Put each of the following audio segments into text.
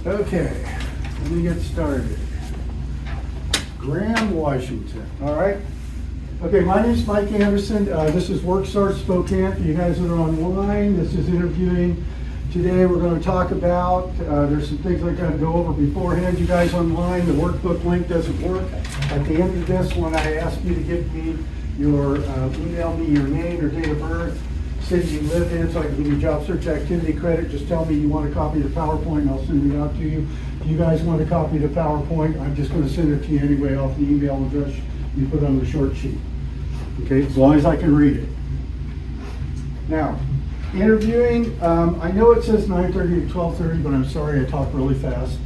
Okay, let me get started. Graham, Washington, all right? Okay, my name is Mike Anderson. This is WorkSource Spokane. For you guys that are online, this is interviewing. Today we're going to talk about, there's some things I got to go over beforehand. You guys online, the workbook link doesn't work. At the end of this, when I ask you to give me your, email me your name, your date of birth, city you live in, so I can give you job search activity credit. Just tell me you want a copy of the PowerPoint and I'll send it out to you. If you guys want a copy of the PowerPoint, I'm just going to send it to you anyway off the email address you put on the short sheet. Okay, as long as I can read it. Now, interviewing, I know it says 9:30 to 12:30, but I'm sorry, I talk really fast.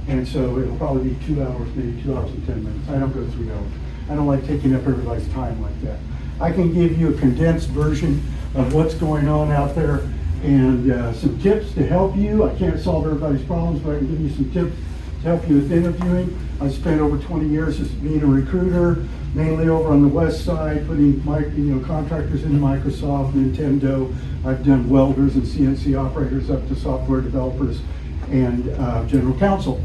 And so it'll probably be 2 hours, maybe 2 hours and 10 minutes. I don't go 3 hours. I don't like taking up everybody's time like that. I can give you a condensed version of what's going on out there and some tips to help you. I can't solve everybody's problems, but I can give you some tips to help you with interviewing. I spent over 20 years as being a recruiter, mainly over on the west side, putting contractors into Microsoft, Nintendo. I've done welders and CNC operators up to software developers and general counsel.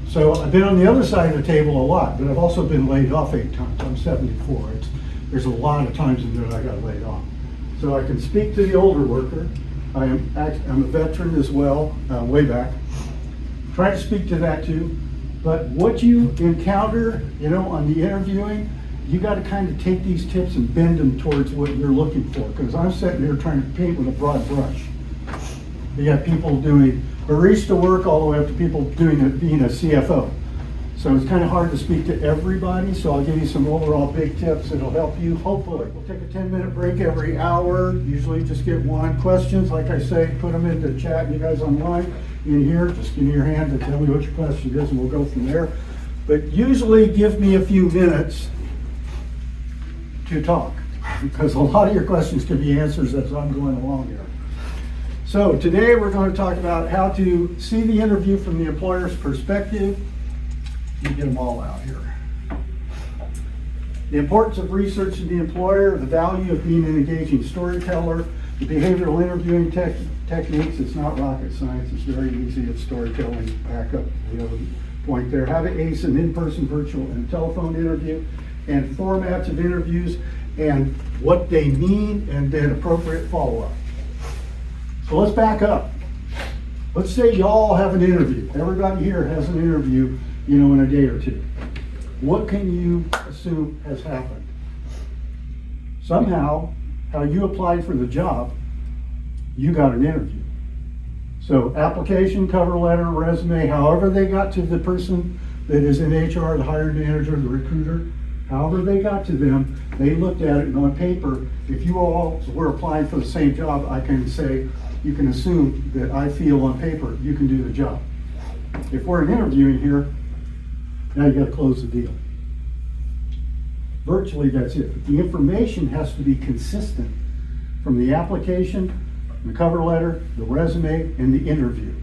So I've been on the other side of the table a lot, but I've also been laid off 8 times. I'm 74. There's a lot of times in there I got laid off. So I can speak to the older worker. I'm a veteran as well, way back. Try to speak to that too. But what you encounter, on the interviewing, you got to kind of take these tips and bend them towards what you're looking for. Because I'm sitting here trying to paint with a broad brush. You got people doing barista work all the way up to people being a CFO. So it's kind of hard to speak to everybody, so I'll give you some overall big tips that'll help you, hopefully. We'll take a 10-minute break every hour, usually just get one. Questions, like I say, put them in the chat. You guys online in here, just give me your hand and tell me what your question is and we'll go from there. But usually give me a few minutes to talk, because a lot of your questions can be answers as I'm going along here. So today we're going to talk about how to see the interview from the employer's perspective. Let me get them all out here. The importance of researching the employer, the value of being an engaging storyteller, the behavioral interviewing techniques. It's not rocket science, it's very easy. It's storytelling. Back up the other point there. How to ace an in-person, virtual, and telephone interview, and formats of interviews, and what they mean, and then appropriate follow-up. So let's back up. Let's say y'all have an interview. Everybody here has an interview, in a day or two. What can you assume has happened? Somehow, how you applied for the job, you got an interview. So application, cover letter, resume, however they got to the person that is in HR, the hiring manager, the recruiter, however they got to them, they looked at it, and on paper, if you all were applying for the same job, I can say, you can assume that I feel on paper you can do the job. If we're interviewing here, now you got to close the deal. Virtually that's it. But the information has to be consistent from the application, the cover letter, the resume, and the interview.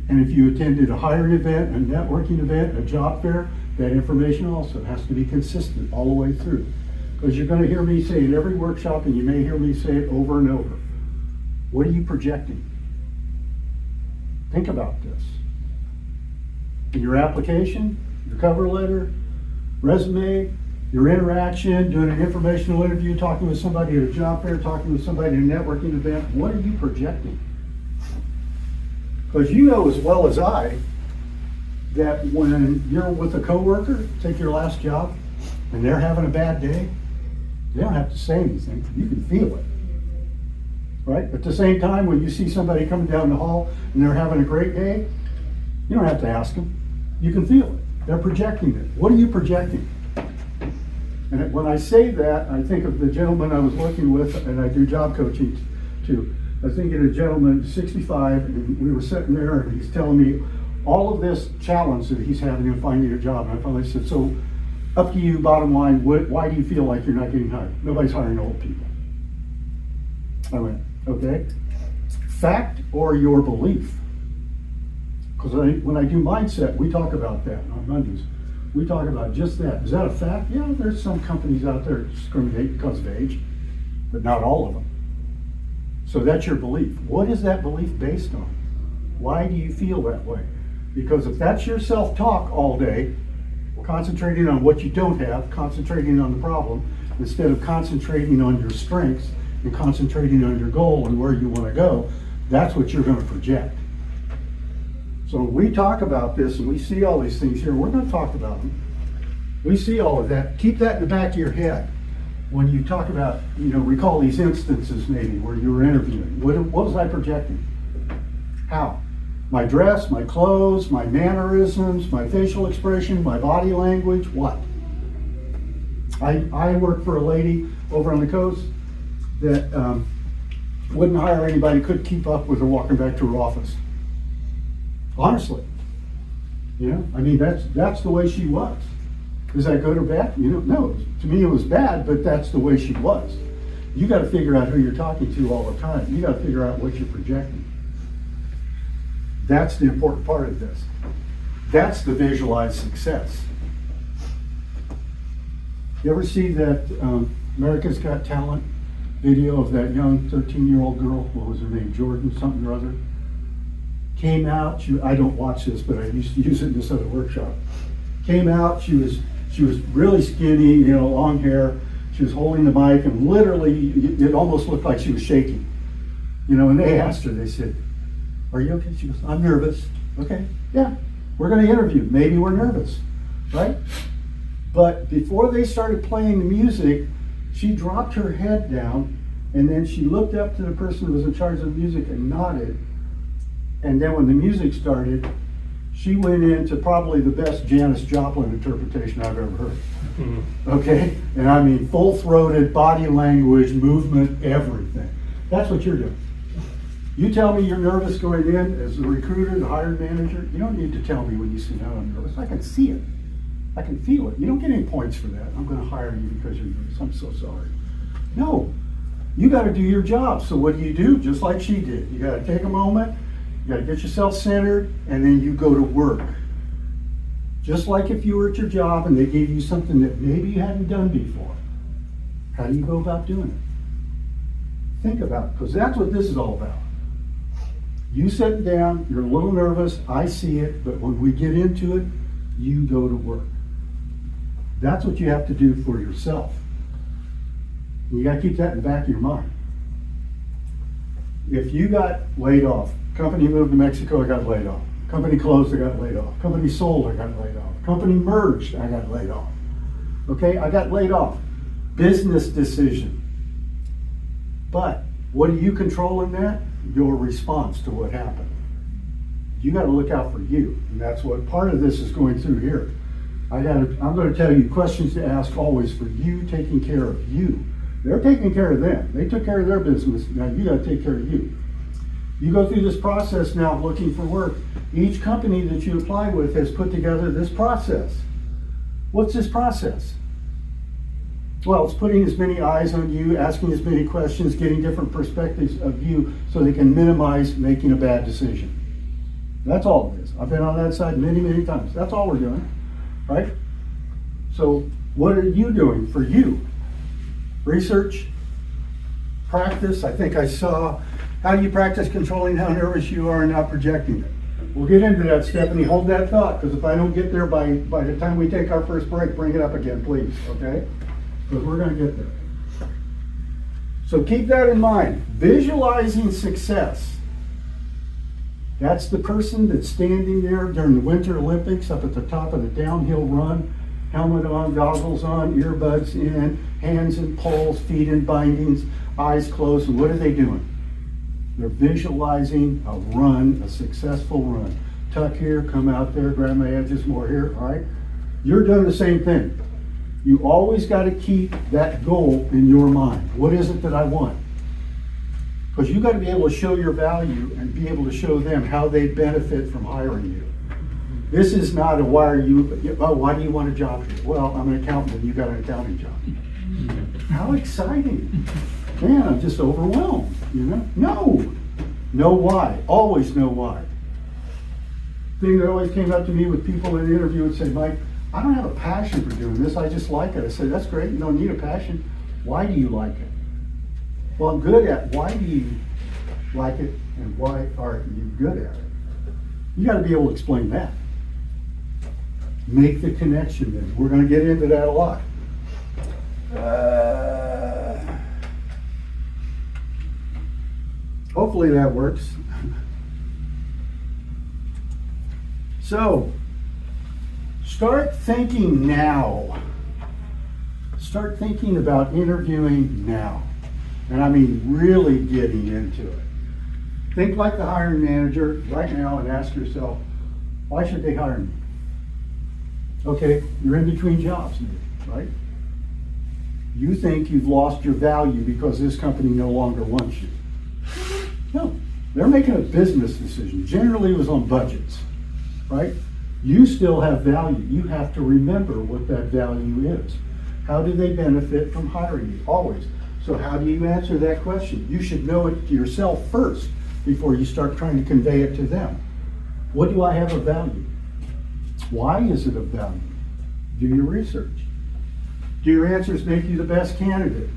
And if you attended a hiring event, a networking event, a job fair, that information also has to be consistent all the way through. Because you're going to hear me say in every workshop, and you may hear me say it over and over. What are you projecting? Think about this. In your application, your cover letter, resume, your interaction, doing an informational interview, talking with somebody at a job fair, talking with somebody at a networking event, what are you projecting? Because you know as well as I that when you're with a coworker, take your last job, and they're having a bad day, they don't have to say anything. You can feel it. Right? At the same time, when you see somebody coming down the hall and they're having a great day, you don't have to ask them. You can feel it. They're projecting it. What are you projecting? And when I say that, I think of the gentleman I was working with, and I do job coaching too. I was thinking of a gentleman, 65, and we were sitting there, and he's telling me all of this challenge that he's having in finding a job. And I finally said, so up to you, bottom line, why do you feel like you're not getting hired? Nobody's hiring old people. I went, okay. Fact or your belief? Because when I do mindset, we talk about that on Mondays. We talk about just that. Is that a fact? Yeah, there's some companies out there that discriminate because of age, but not all of them. So that's your belief. What is that belief based on? Why do you feel that way? Because if that's your self-talk all day, concentrating on what you don't have, concentrating on the problem, instead of concentrating on your strengths and concentrating on your goal and where you want to go, that's what you're going to project. So when we talk about this and we see all these things here, we're going to talk about them. We see all of that. Keep that in the back of your head when you talk about, recall these instances maybe where you were interviewing. What was I projecting? How? My dress, my clothes, my mannerisms, my facial expression, my body language, what? I worked for a lady over on the coast that wouldn't hire anybody, couldn't keep up with her walking back to her office. Honestly. That's the way she was. Is that good or bad? No. To me it was bad, but that's the way she was. You got to figure out who you're talking to all the time. You got to figure out what you're projecting. That's the important part of this. That's the visualized success. You ever see that America's Got Talent video of that young 13-year-old girl? What was her name? Jordan something or other? Came out, I don't watch this, but I used to use it in this other workshop. Came out, she was really skinny, long hair. She was holding the mic and literally it almost looked like she was shaking. And they asked her, they said, "Are you okay?" She goes, "I'm nervous." Okay, yeah, we're going to interview. Maybe we're nervous, right? But before they started playing the music, she dropped her head down and then she looked up to the person who was in charge of the music and nodded. And then when the music started, she went into probably the best Janis Joplin interpretation I've ever heard. Mm-hmm. Okay? And I mean full-throated, body language, movement, everything. That's what you're doing. You tell me you're nervous going in as the recruiter, the hiring manager. You don't need to tell me when you say, "No, I'm nervous." I can see it. I can feel it. You don't get any points for that. "I'm going to hire you because you're nervous. I'm so sorry." No. You got to do your job. So what do? Just like she did. You got to take a moment. You got to get yourself centered, and then you go to work. Just like if you were at your job and they gave you something that maybe you hadn't done before. How do you go about doing it? Think about it, because that's what this is all about. You sit down, you're a little nervous, I see it, but when we get into it, you go to work. That's what you have to do for yourself. You got to keep that in the back of your mind. If you got laid off, company moved to Mexico, I got laid off. Company closed, I got laid off. Company sold, I got laid off. Company merged, I got laid off. Okay, I got laid off. Business decision. But what do you control in that? Your response to what happened. You got to look out for you, and that's what part of this is going through here. I'm going to tell you questions to ask always for you, taking care of you. They're taking care of them. They took care of their business. Now you got to take care of you. You go through this process now of looking for work. Each company that you apply with has put together this process. What's this process? Well, it's putting as many eyes on you, asking as many questions, getting different perspectives of you so they can minimize making a bad decision. That's all it is. I've been on that side many, many times. That's all we're doing, right? So what are you doing for you? Research, practice. I think I saw, how do you practice controlling how nervous you are and not projecting it? We'll get into that, Stephanie. Hold that thought, because if I don't get there by the time we take our first break, bring it up again, please, okay? Because we're going to get there. So keep that in mind. Visualizing success. That's the person that's standing there during the Winter Olympics up at the top of the downhill run, helmet on, goggles on, earbuds in, hands in poles, feet in bindings, eyes closed, and what are they doing? They're visualizing a run, a successful run. Tuck here, come out there, grab my edges, more here, all right? You're doing the same thing. You always got to keep that goal in your mind. What is it that I want? Because you got to be able to show your value and be able to show them how they benefit from hiring you. This is not a why do you want a job here? Well, I'm an accountant and you got an accounting job. How exciting. Man, I'm just overwhelmed, No. Know why. Always know why. Thing that always came up to me with people in the interview would say, "Mike, I don't have a passion for doing this. I just like it." I said, "That's great. You don't need a passion. Why do you like it?" "Well, I'm good at it." Why do you like it and why are you good at it? You got to be able to explain that. Make the connection then. We're going to get into that a lot. Hopefully that works. So, start thinking now. Start thinking about interviewing now. And I mean really getting into it. Think like the hiring manager right now and ask yourself, why should they hire me? Okay, you're in between jobs, right? You think you've lost your value because this company no longer wants you. No, they're making a business decision. Generally it was on budgets, right? You still have value. You have to remember what that value is. How do they benefit from hiring you? Always. So how do you answer that question? You should know it yourself first before you start trying to convey it to them. What do I have of value? Why is it of value? Do your research. Do your answers make you the best candidate?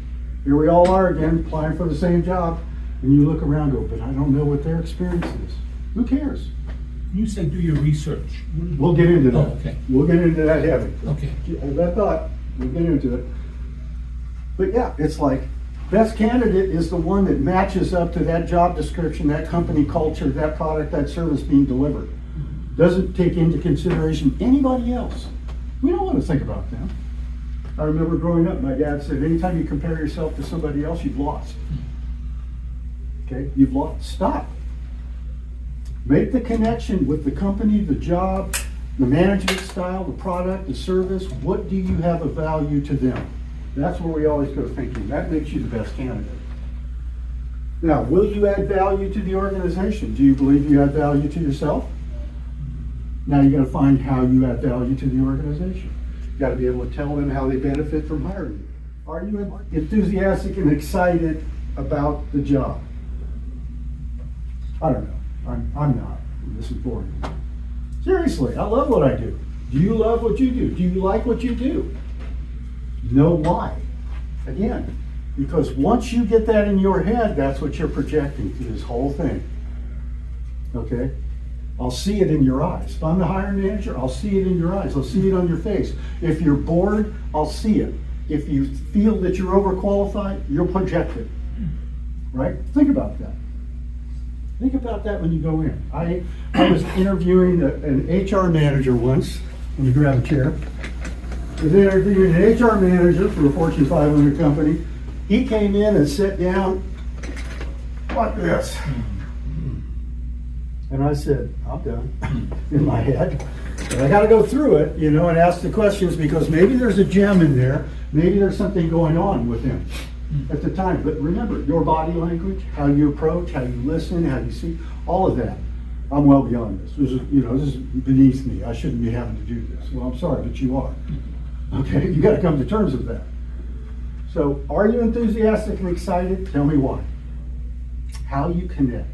Here we all are again, applying for the same job, and you look around and go, but I don't know what their experience is. Who cares? You say do your research. We'll get into that. Oh, okay. We'll get into that heavy. Okay. Hold that thought. We'll get into it. But yeah, it's like, best candidate is the one that matches up to that job description, that company culture, that product, that service being delivered. Doesn't take into consideration anybody else. We don't want to think about them. I remember growing up, my dad said, anytime you compare yourself to somebody else, you've lost. Okay, you've lost. Stop. Make the connection with the company, the job, the management style, the product, the service. What do you have of value to them? That's where we always go thinking. That makes you the best candidate. Now, will you add value to the organization? Do you believe you add value to yourself? Now you got to find how you add value to the organization. You got to be able to tell them how they benefit from hiring you. Are you enthusiastic and excited about the job? I don't know. I'm not. This is boring. Seriously, I love what I do. Do you love what you do? Do you like what you do? Know why. Again, because once you get that in your head, that's what you're projecting through this whole thing. Okay? I'll see it in your eyes. If I'm the hiring manager, I'll see it in your eyes. I'll see it on your face. If you're bored, I'll see it. If you feel that you're overqualified, you'll project it. Right? Think about that. Think about that when you go in. I was interviewing an HR manager once. Let me grab a chair. I was interviewing an HR manager for a Fortune 500 company. He came in and sat down like this. And I said, I'm done, in my head. But I got to go through it, and ask the questions because maybe there's a gem in there. Maybe there's something going on with him at the time. But remember, your body language, how you approach, how you listen, how you see, all of that. I'm well beyond this. This is beneath me. I shouldn't be having to do this. Well, I'm sorry, but you are. Okay, you got to come to terms with that. So, are you enthusiastic and excited? Tell me why. How you connect.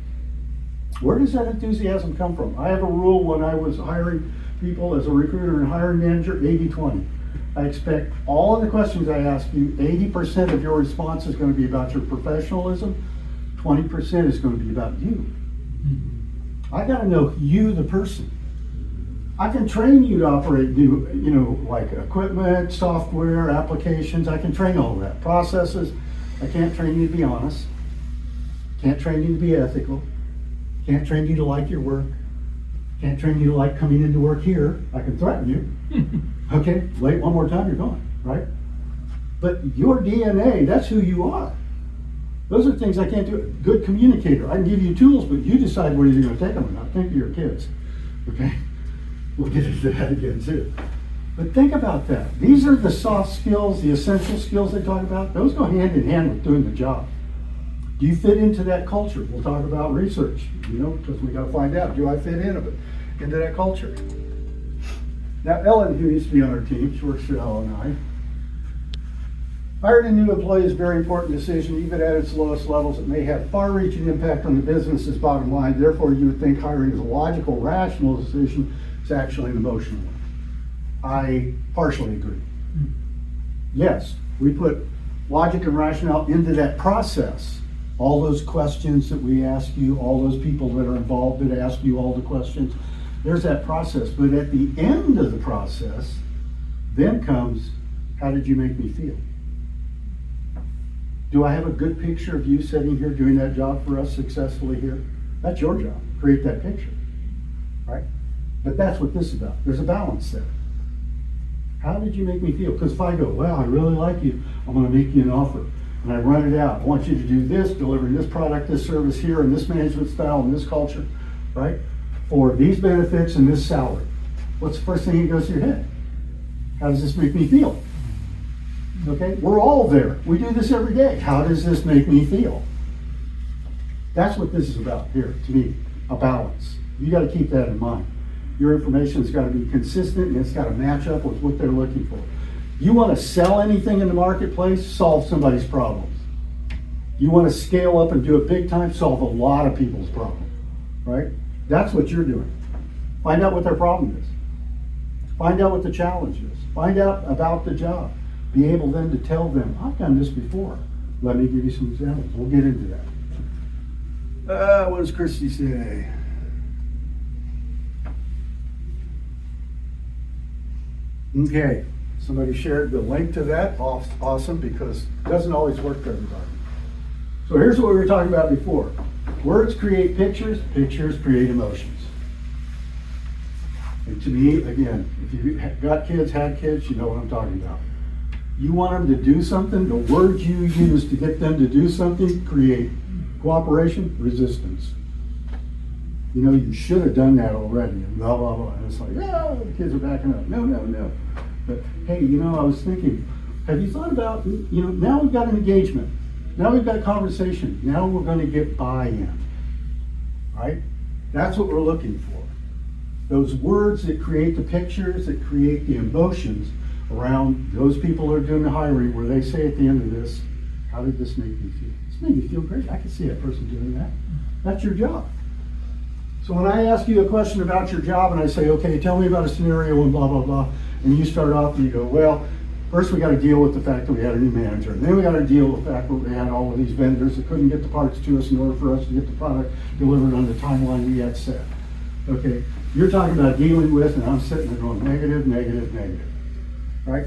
Where does that enthusiasm come from? I have a rule when I was hiring people as a recruiter and hiring manager, 80-20. I expect all of the questions I ask you, 80% of your response is going to be about your professionalism, 20% is going to be about you. I got to know you, the person. I can train you to operate new, like equipment, software, applications. I can train all of that. Processes. I can't train you to be honest. Can't train you to be ethical. Can't train you to like your work. Can't train you to like coming into work here. I can threaten you. Okay, late one more time, you're gone, right? But your DNA, that's who you are. Those are things I can't do. Good communicator. I can give you tools, but you decide whether you're going to take them or not. Think of your kids, okay? We'll get into that again too. But think about that. These are the soft skills, the essential skills they talk about. Those go hand in hand with doing the job. Do you fit into that culture? We'll talk about research, because we got to find out, do I fit into that culture? Now, Ellen, who used to be on our team, she works for L&I. Hiring a new employee is a very important decision. Even at its lowest levels, it may have far-reaching impact on the business's bottom line. Therefore, you would think hiring is a logical, rational decision. It's actually an emotional one. I partially agree. Yes, we put logic and rationale into that process. All those questions that we ask you, all those people that are involved that ask you all the questions, There's that process. But at the end of the process, then comes, how did you make me feel? Do I have a good picture of you sitting here doing that job for us successfully here? That's your job. Create that picture, right? But that's what this is about. There's a balance there. How did you make me feel? Because if I go, well, I really like you, I'm going to make you an offer. And I run it out. I want you to do this, delivering this product, this service here, and this management style, and this culture, right? For these benefits and this salary. What's the first thing that goes to your head? How does this make me feel? Okay, we're all there. We do this every day. How does this make me feel? That's what this is about here, to me, a balance. You got to keep that in mind. Your information's got to be consistent and it's got to match up with what they're looking for. You want to sell anything in the marketplace, solve somebody's problems. You want to scale up and do it big time, solve a lot of people's problems, right? That's what you're doing. Find out what their problem is. Find out what the challenge is. Find out about the job. Be able then to tell them, I've done this before. Let me give you some examples. We'll get into that. What does Christy say? Okay, somebody shared the link to that. Awesome, because it doesn't always work for everybody. So here's what we were talking about before. Words create pictures, pictures create emotions. And to me, again, if you've got kids, had kids, you know what I'm talking about. You want them to do something, the words you use to get them to do something create cooperation, resistance. You know, you should have done that already, and blah, blah, blah. And it's like, yeah, the kids are backing up. No, no, no. But hey, you know, I was thinking, have you thought about, you know, now we've got an engagement. Now we've got conversation. Now we're going to get buy-in, right? That's what we're looking for. Those words that create the pictures, that create the emotions around those people who are doing the hiring, where they say at the end of this, how did this make me feel? This made me feel great. I can see that person doing that. That's your job. So when I ask you a question about your job and I say, okay, tell me about a scenario and blah, blah, blah, and you start off and you go, well, first we got to deal with the fact that we had a new manager. And then we got to deal with the fact that we had all of these vendors that couldn't get the parts to us in order for us to get the product delivered on the timeline we had set. Okay, you're talking about dealing with, and I'm sitting there going negative, negative, negative, right?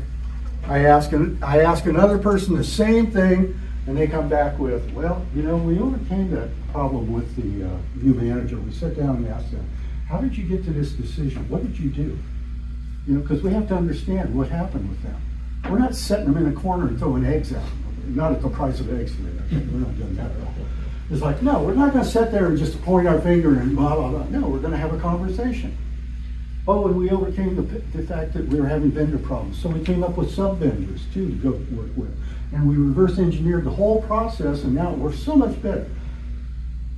I ask another person the same thing, and they come back with, well, you know, we overcame that problem with the new manager. We sat down and asked them, how did you get to this decision? What did you do? You know, because we have to understand what happened with them. We're not setting them in a corner and throwing eggs out. Not at the price of eggs today. We're not doing that at all. It's like, no, we're not going to sit there and just point our finger and blah, blah, blah. No, we're going to have a conversation. Oh, and we overcame the fact that we were having vendor problems. So we came up with sub-vendors too to go work with. And we reverse engineered the whole process, and now we're so much better.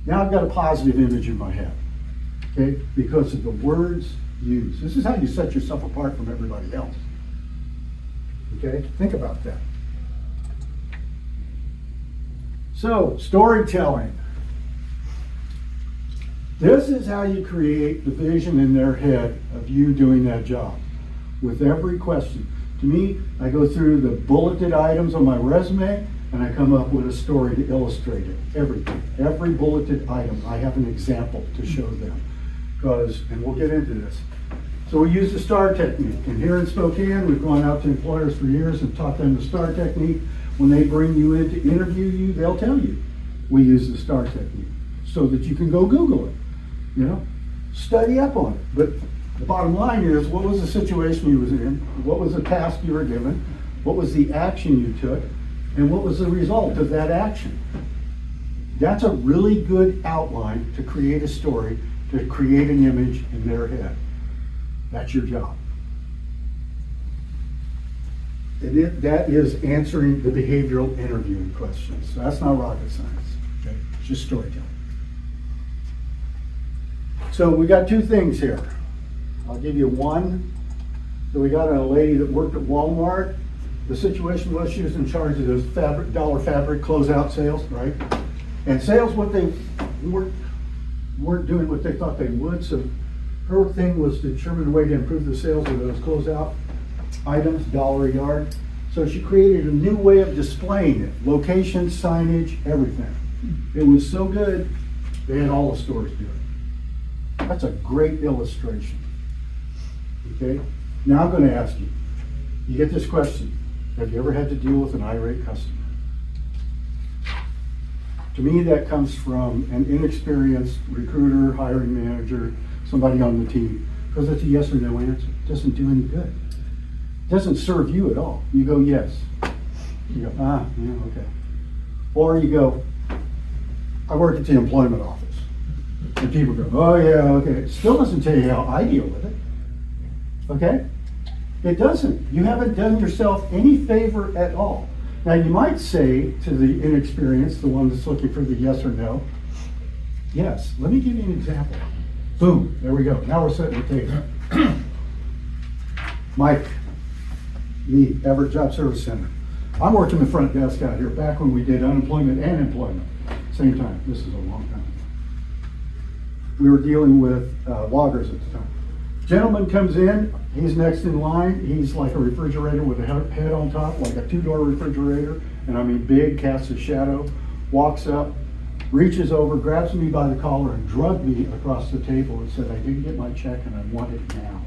Now I've got a positive image in my head, okay, because of the words used. This is how you set yourself apart from everybody else. Okay, think about that. So, storytelling. This is how you create the vision in their head of you doing that job with every question. To me, I go through the bulleted items on my resume and I come up with a story to illustrate it. Everything. Every bulleted item, I have an example to show them. And we'll get into this. So we use the STAR technique. And here in Spokane, we've gone out to employers for years and taught them the STAR technique. When they bring you in to interview you, they'll tell you we use the STAR technique so that you can go Google it, you know, study up on it. But the bottom line is, what was the situation you was in? What was the task you were given? What was the action you took? And what was the result of that action? That's a really good outline to create a story, to create an image in their head. That's your job. And that is answering the behavioral interviewing questions. So that's not rocket science, okay? It's just storytelling. So we got two things here. I'll give you one. So we got a lady that worked at Walmart. The situation was she was in charge of those dollar fabric closeout sales, right? And sales, what they weren't doing what they thought they would. So her thing was to determine a way to improve the sales of those closeout items, $1 a yard. So she created a new way of displaying it. Location, signage, everything. It was so good, they had all the stores do it. That's a great illustration. Okay? Now I'm going to ask you, you get this question, have you ever had to deal with an irate customer? To me, that comes from an inexperienced recruiter, hiring manager, somebody on the team, because it's a yes or no answer. It doesn't do any good. It doesn't serve you at all. You go, yes. You go, yeah, okay. Or you go, I work at the employment office. And people go, oh yeah, okay. It still doesn't tell you how I deal with it. Okay? It doesn't. You haven't done yourself any favor at all. Now you might say to the inexperienced, the one that's looking for the yes or no, yes, let me give you an example. Boom, there we go. Now we're setting the table. Mike, me, Everett Job Service Center. I'm working the front desk out here back when we did unemployment and employment. Same time. This is a long time. We were dealing with loggers at the time. Gentleman comes in, he's next in line, he's like a refrigerator with a head on top, like a two-door refrigerator, and I mean big, casts a shadow, walks up, reaches over, grabs me by the collar and drugged me across the table and said, I didn't get my check and I want it now.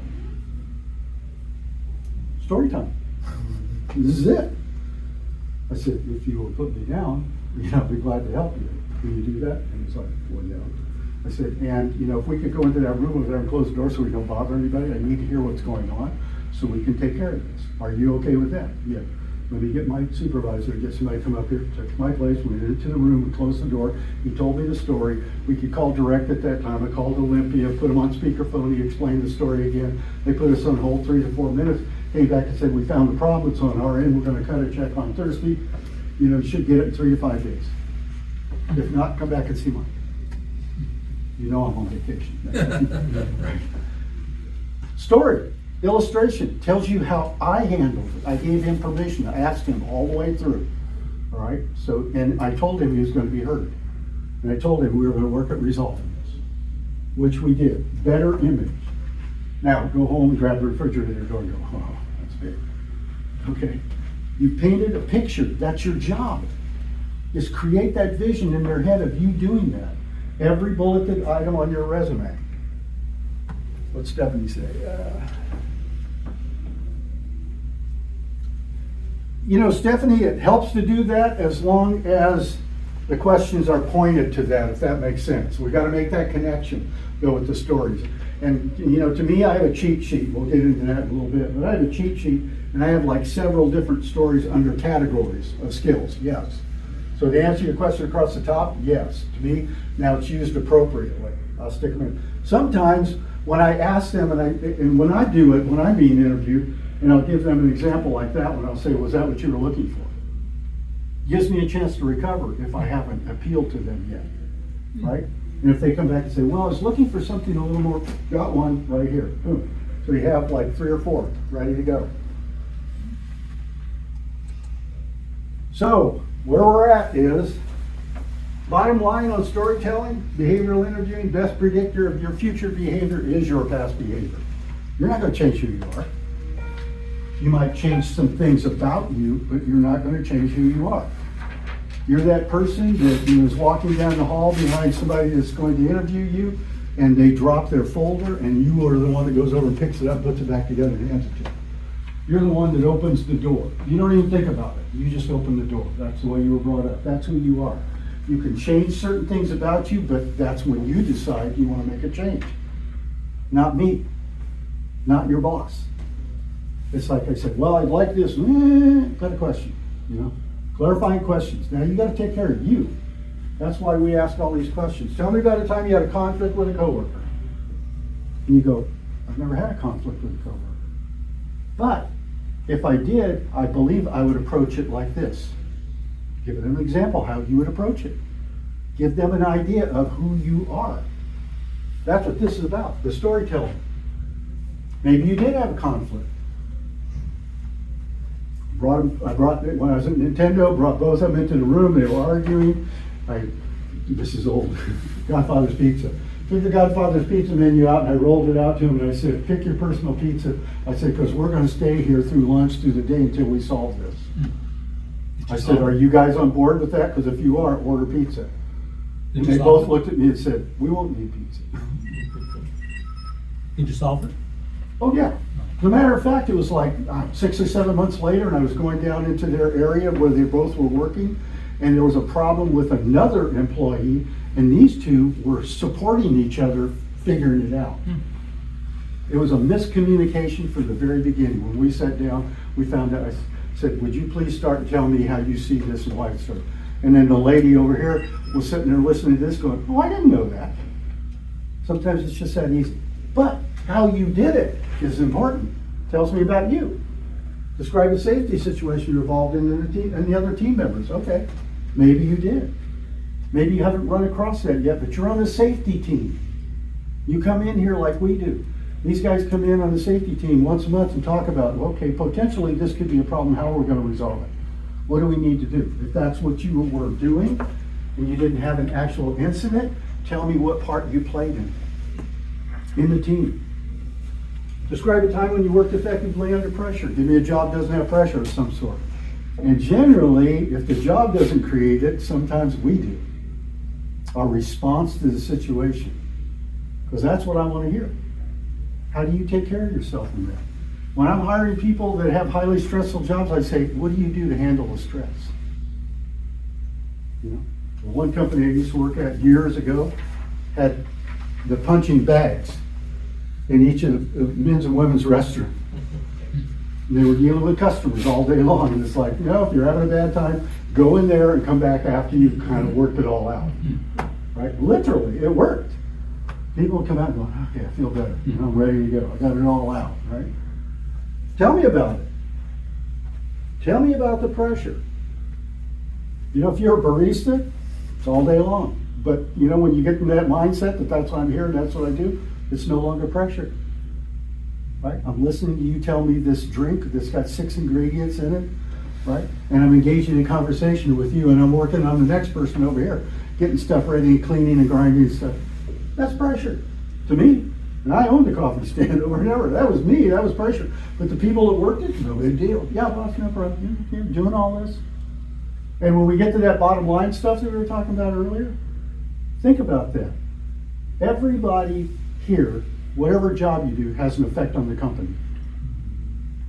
Story time. This is it. I said, if you will put me down, I'd be glad to help you. Can you do that? And he's like, well, yeah. I said, and if we could go into that room over there and close the door so we don't bother anybody, I need to hear what's going on so we can take care of this. Are you okay with that? Yeah. Let me get my supervisor, get somebody to come up here, took my place, we went into the room, we closed the door. He told me the story. We could call direct at that time. I called Olympia, put him on speakerphone, he explained the story again. They put us on hold 3 to 4 minutes, came back and said, we found the problem, it's on our end, we're gonna cut a check on Thursday. You should get it in 3 to 5 days. If not, come back and see Mike. I'm on vacation. Story, illustration, tells you how I handled it. I gave him permission. I asked him all the way through. All right? So, and I told him he was going to be heard. And I told him we were going to work at resolving this, which we did. Better image. Now, go home and grab the refrigerator door and go, oh, that's big. Okay. You painted a picture. That's your job. Is create that vision in their head of you doing that. Every bulleted item on your resume. What's Stephanie say? Stephanie, it helps to do that as long as the questions are pointed to that, if that makes sense. We got to make that connection, though, with the stories. And, to me, I have a cheat sheet. We'll get into that in a little bit. But I have a cheat sheet, and I have like several different stories under categories of skills, yes. So to answer your question across the top, yes. To me, now it's used appropriately. I'll stick them in. Sometimes when I ask them, and when I do it, when I'm being interviewed, and I'll give them an example like that one, I'll say, was that what you were looking for? Gives me a chance to recover if I haven't appealed to them yet, right? And if they come back and say, well, I was looking for something a little more, got one right here. Boom. So you have like 3 or 4 ready to go. So, where we're at is, bottom line on storytelling, behavioral interviewing, best predictor of your future behavior is your past behavior. You're not going to change who you are. You might change some things about you, but you're not going to change who you are. You're that person that is walking down the hall behind somebody that's going to interview you, and they drop their folder, and you are the one that goes over and picks it up, puts it back together, and hands it to them. You're the one that opens the door. You don't even think about it. You just open the door. That's the way you were brought up. That's who you are. You can change certain things about you, but that's when you decide you want to make a change. Not me. Not your boss. It's like I said, well, I'd like this. Got a question, Clarifying questions. Now you got to take care of you. That's why we ask all these questions. Tell me about a time you had a conflict with a coworker. And you go, I've never had a conflict with a coworker. But if I did, I believe I would approach it like this. Give them an example how you would approach it. Give them an idea of who you are. That's what this is about, the storytelling. Maybe you did have a conflict. When I was at Nintendo, brought both of them into the room, they were arguing. This is old, Godfather's Pizza. Took the Godfather's Pizza menu out and I rolled it out to him and I said, pick your personal pizza. I said, because we're going to stay here through lunch, through the day until we solve this. I said, are you guys on board with that? Because if you are, order pizza. And they both looked at me and said, we won't need pizza. Did you solve it? Oh, yeah. As a matter of fact, it was like 6 or 7 months later, and I was going down into their area where they both were working, and there was a problem with another employee, and these two were supporting each other, figuring it out. It was a miscommunication from the very beginning. When we sat down, we found out, I said, would you please start and tell me how you see this and why it's so? And then the lady over here was sitting there listening to this going, oh, I didn't know that. Sometimes it's just that easy. But how you did it is important. Tells me about you. Describe a safety situation you're involved in and the other team members. Okay, maybe you did. Maybe you haven't run across that yet, but you're on the safety team. You come in here like we do. These guys come in on the safety team once a month and talk about, okay, potentially this could be a problem. How are we going to resolve it? What do we need to do? If that's what you were doing and you didn't have an actual incident, tell me what part you played in the team. Describe a time when you worked effectively under pressure. Give me a job that doesn't have pressure of some sort. And generally, if the job doesn't create it, sometimes we do. Our response to the situation. Because that's what I want to hear. How do you take care of yourself in that? When I'm hiring people that have highly stressful jobs, I say, what do you do to handle the stress? You know, the one company I used to work at years ago had the punching bags in each of the men's and women's restrooms. And they were dealing with customers all day long. And it's like, you know, if you're having a bad time, go in there and come back after you've kind of worked it all out. Right? Literally, it worked. People come out and go, okay, I feel better. I'm ready to go. I got it all out, right? Tell me about it. Tell me about the pressure. You know, if you're a barista, it's all day long. But, you know, when you get in that mindset that that's what I'm here and that's what I do, it's no longer pressure. Right? I'm listening to you tell me this drink that's got 6 ingredients in it, right? And I'm engaging in conversation with you, and I'm working on the next person over here, getting stuff ready and cleaning and grinding and stuff. That's pressure to me. And I owned the coffee stand over and over. That was me, that was pressure. But the people that worked it, no big deal. Yeah, boss, no problem. You're doing all this. And when we get to that bottom line stuff that we were talking about earlier, think about that. Everybody here, whatever job you do, has an effect on the company.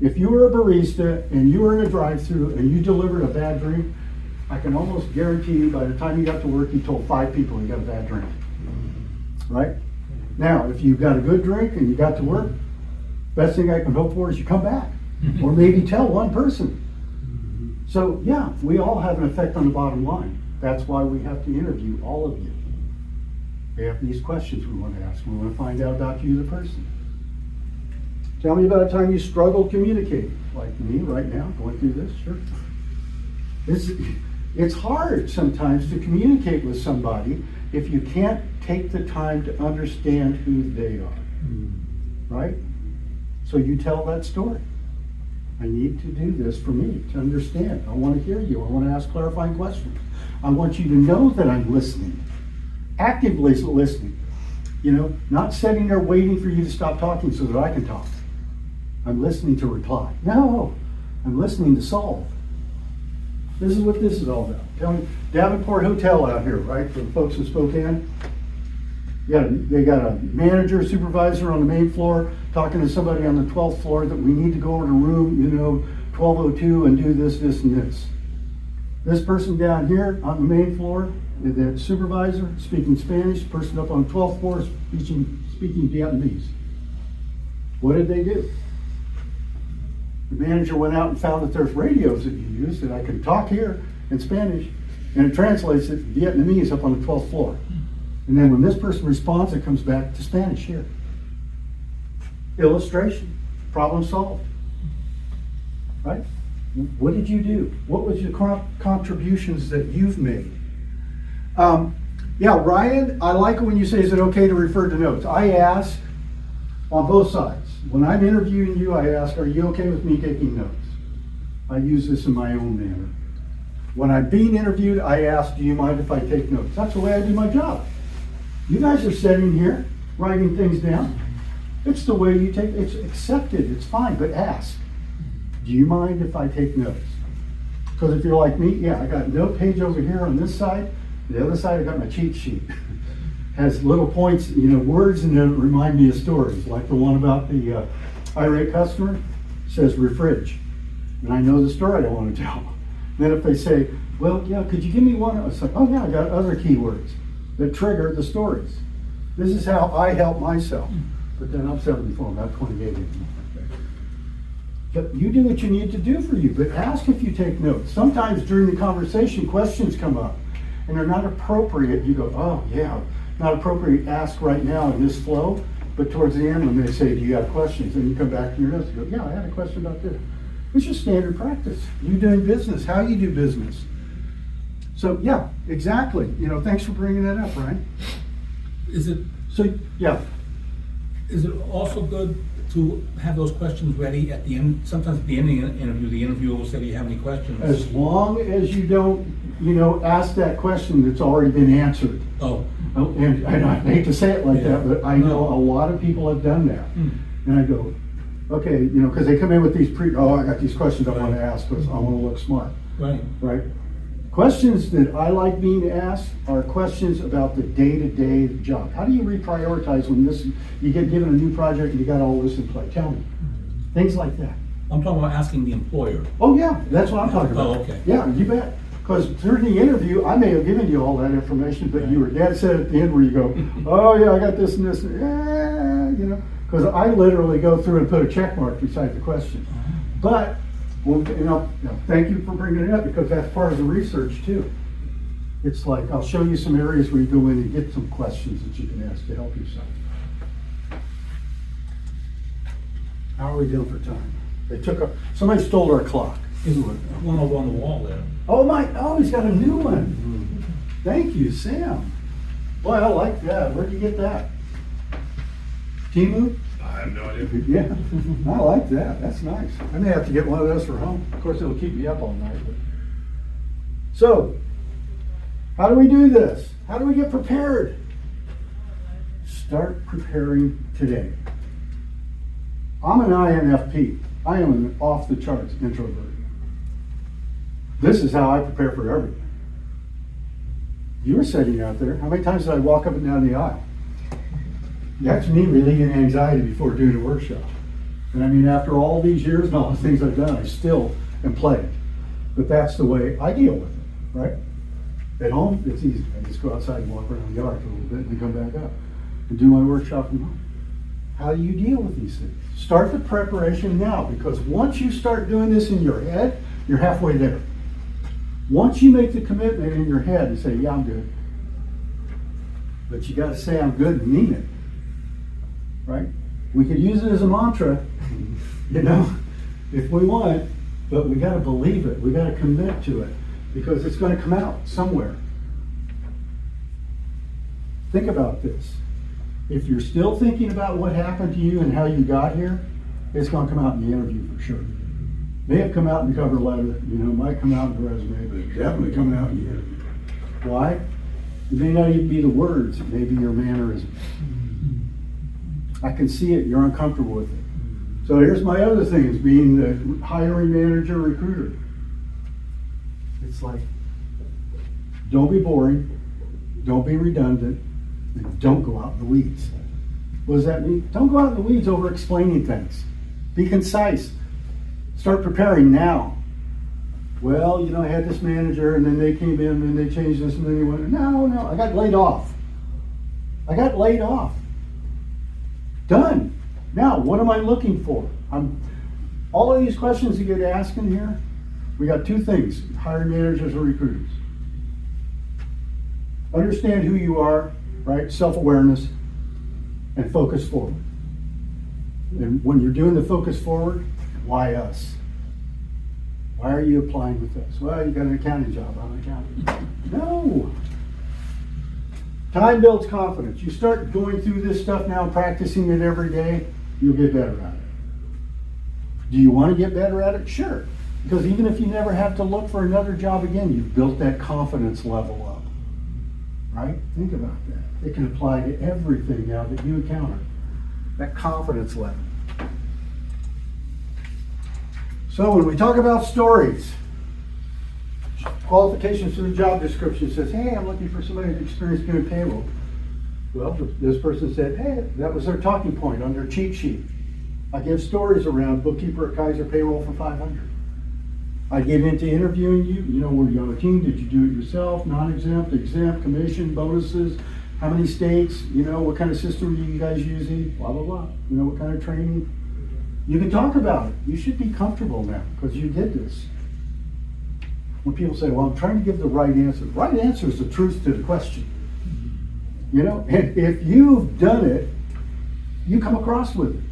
If you were a barista and you were in a drive-thru and you delivered a bad drink, I can almost guarantee you by the time you got to work, you told 5 people you got a bad drink. Right? Now, if you got a good drink and you got to work, best thing I can hope for is you come back. Or maybe tell one person. So yeah, we all have an effect on the bottom line. That's why we have to interview all of you. We have these questions we want to ask. We want to find out about you, the person. Tell me about a time you struggled communicating, like me right now, going through this. Sure. It's hard sometimes to communicate with somebody if you can't take the time to understand who they are, right? So you tell that story. I need to do this for me, to understand. I want to hear you. I want to ask clarifying questions. I want you to know that I'm listening, actively listening. You know, not sitting there waiting for you to stop talking so that I can talk. I'm listening to reply. No, I'm listening to solve. This is what this is all about. Tell me, Davenport Hotel out here, right, for the folks in Spokane. They got a manager, supervisor on the main floor talking to somebody on the 12th floor that we need to go over to room, 1202 and do this, this, and this. This person down here on the main floor, that supervisor speaking Spanish, person up on the 12th floor speaking Vietnamese. What did they do? The manager went out and found that there's radios that you use that I can talk here in Spanish, and it translates it Vietnamese up on the 12th floor. And then when this person responds, it comes back to Spanish here. Illustration, problem solved. Right? What did you do? What was your contributions that you've made? Yeah, Ryan, I like it when you say, is it okay to refer to notes? I ask on both sides. When I'm interviewing you, I ask, are you okay with me taking notes? I use this in my own manner. When I'm being interviewed, I ask, do you mind if I take notes? That's the way I do my job. You guys are sitting here, writing things down. It's the way you take, it's accepted, it's fine, but ask, do you mind if I take notes? Because if you're like me, yeah, I got a note page over here on this side, The other side, I got my cheat sheet. Has little points, words in there that remind me of stories, like the one about the irate customer says refridge. And I know the story I want to tell. Then if they say, well, yeah, could you give me one? It's like, oh yeah, I got other keywords that trigger the stories. This is how I help myself. But then I'm 74, I'm not 28 anymore. But you do what you need to do for you, but ask if you take notes. Sometimes during the conversation, questions come up and they're not appropriate. You go, oh yeah, not appropriate to ask right now in this flow, but towards the end when they say, do you have questions? And you come back to your notes and go, yeah, I had a question about this. It's just standard practice. You doing business, how you do business. So yeah, exactly. Thanks for bringing that up, Ryan. Is it also good to have those questions ready at the end? Sometimes at the end of the interviewer will say, do you have any questions? As long as you don't, ask that question that's already been answered. Oh. And I hate to say it like that, but I know a lot of people have done that. And I go, okay, because they come in with these I got these questions I want to ask because I want to look smart. Right? Questions that I like being asked are questions about the day-to-day job. How do you reprioritize when you get given a new project and you got all this in play? Tell me. Things like that. I'm talking about asking the employer. Oh yeah, that's what I'm talking about. Oh, okay. Yeah, you bet. Because through the interview, I may have given you all that information, but you were dead set at the end where you go, oh yeah, I got this and this, because I literally go through and put a check mark beside the question. But, thank you for bringing it up because that's part of the research too. It's like, I'll show you some areas where you go in and get some questions that you can ask to help yourself. How are we doing for time? Somebody stole our clock. One over on the wall there. Oh, he's got a new one. Thank you, Sam. Boy, I like that. Where'd you get that? Timu? I have no idea. Yeah, I like that. That's nice. I may have to get one of those for home. Of course, it'll keep me up all night. So, how do we do this? How do we get prepared? Start preparing today. I'm an INFP. I am an off-the-charts introvert. This is how I prepare for everything. You were sitting out there. How many times did I walk up and down the aisle? That's me relieving anxiety before doing a workshop. And I mean, after all these years and all the things I've done, I still am playing. But that's the way I deal with it, right? At home, it's easy. I just go outside and walk around the yard for a little bit and then come back up and do my workshop from home. How do you deal with these things? Start the preparation now, because once you start doing this in your head, you're halfway there. Once you make the commitment in your head and say, yeah, I'm good. But you got to say I'm good and mean it. Right? We could use it as a mantra, if we want, but we got to believe it. We got to commit to it because it's going to come out somewhere. Think about this. If you're still thinking about what happened to you and how you got here, it's going to come out in the interview for sure. May have come out in the cover letter, might come out in the resume, but it's definitely coming out in the interview. Why? It may not even be the words, it may be your mannerisms. I can see it, you're uncomfortable with it. So here's my other things, being the hiring manager, recruiter. It's like, don't be boring, don't be redundant, and don't go out in the weeds. What does that mean? Don't go out in the weeds over explaining things. Be concise. Start preparing now. Well, I had this manager and then they came in and they changed this and then they went, no, I got laid off. Done. Now, what am I looking for? All of these questions you get asked in here, we got two things, hiring managers or recruiters. Understand who you are, right? Self-awareness and focus forward. And when you're doing the focus forward, why us? Why are you applying with us? Well, you got an accounting job. I'm an accountant. No. Time builds confidence. You start going through this stuff now, practicing it every day, you'll get better at it. Do you want to get better at it? Sure. Because even if you never have to look for another job again, you've built that confidence level up. Right? Think about that. It can apply to everything now that you encounter. That confidence level. So when we talk about stories, qualifications for the job description says, hey, I'm looking for somebody with experience doing payroll. Well, this person said, hey, that was their talking point on their cheat sheet. I give stories around bookkeeper at Kaiser payroll for 500. I get into interviewing you, were you on a team? Did you do it yourself? Non-exempt, exempt, commission, bonuses? How many states? What kind of system are you guys using? Blah, blah, blah. What kind of training? You can talk about it. You should be comfortable now because you did this. When people say, well, I'm trying to give the right answer. The right answer is the truth to the question. And if you've done it, you come across with it.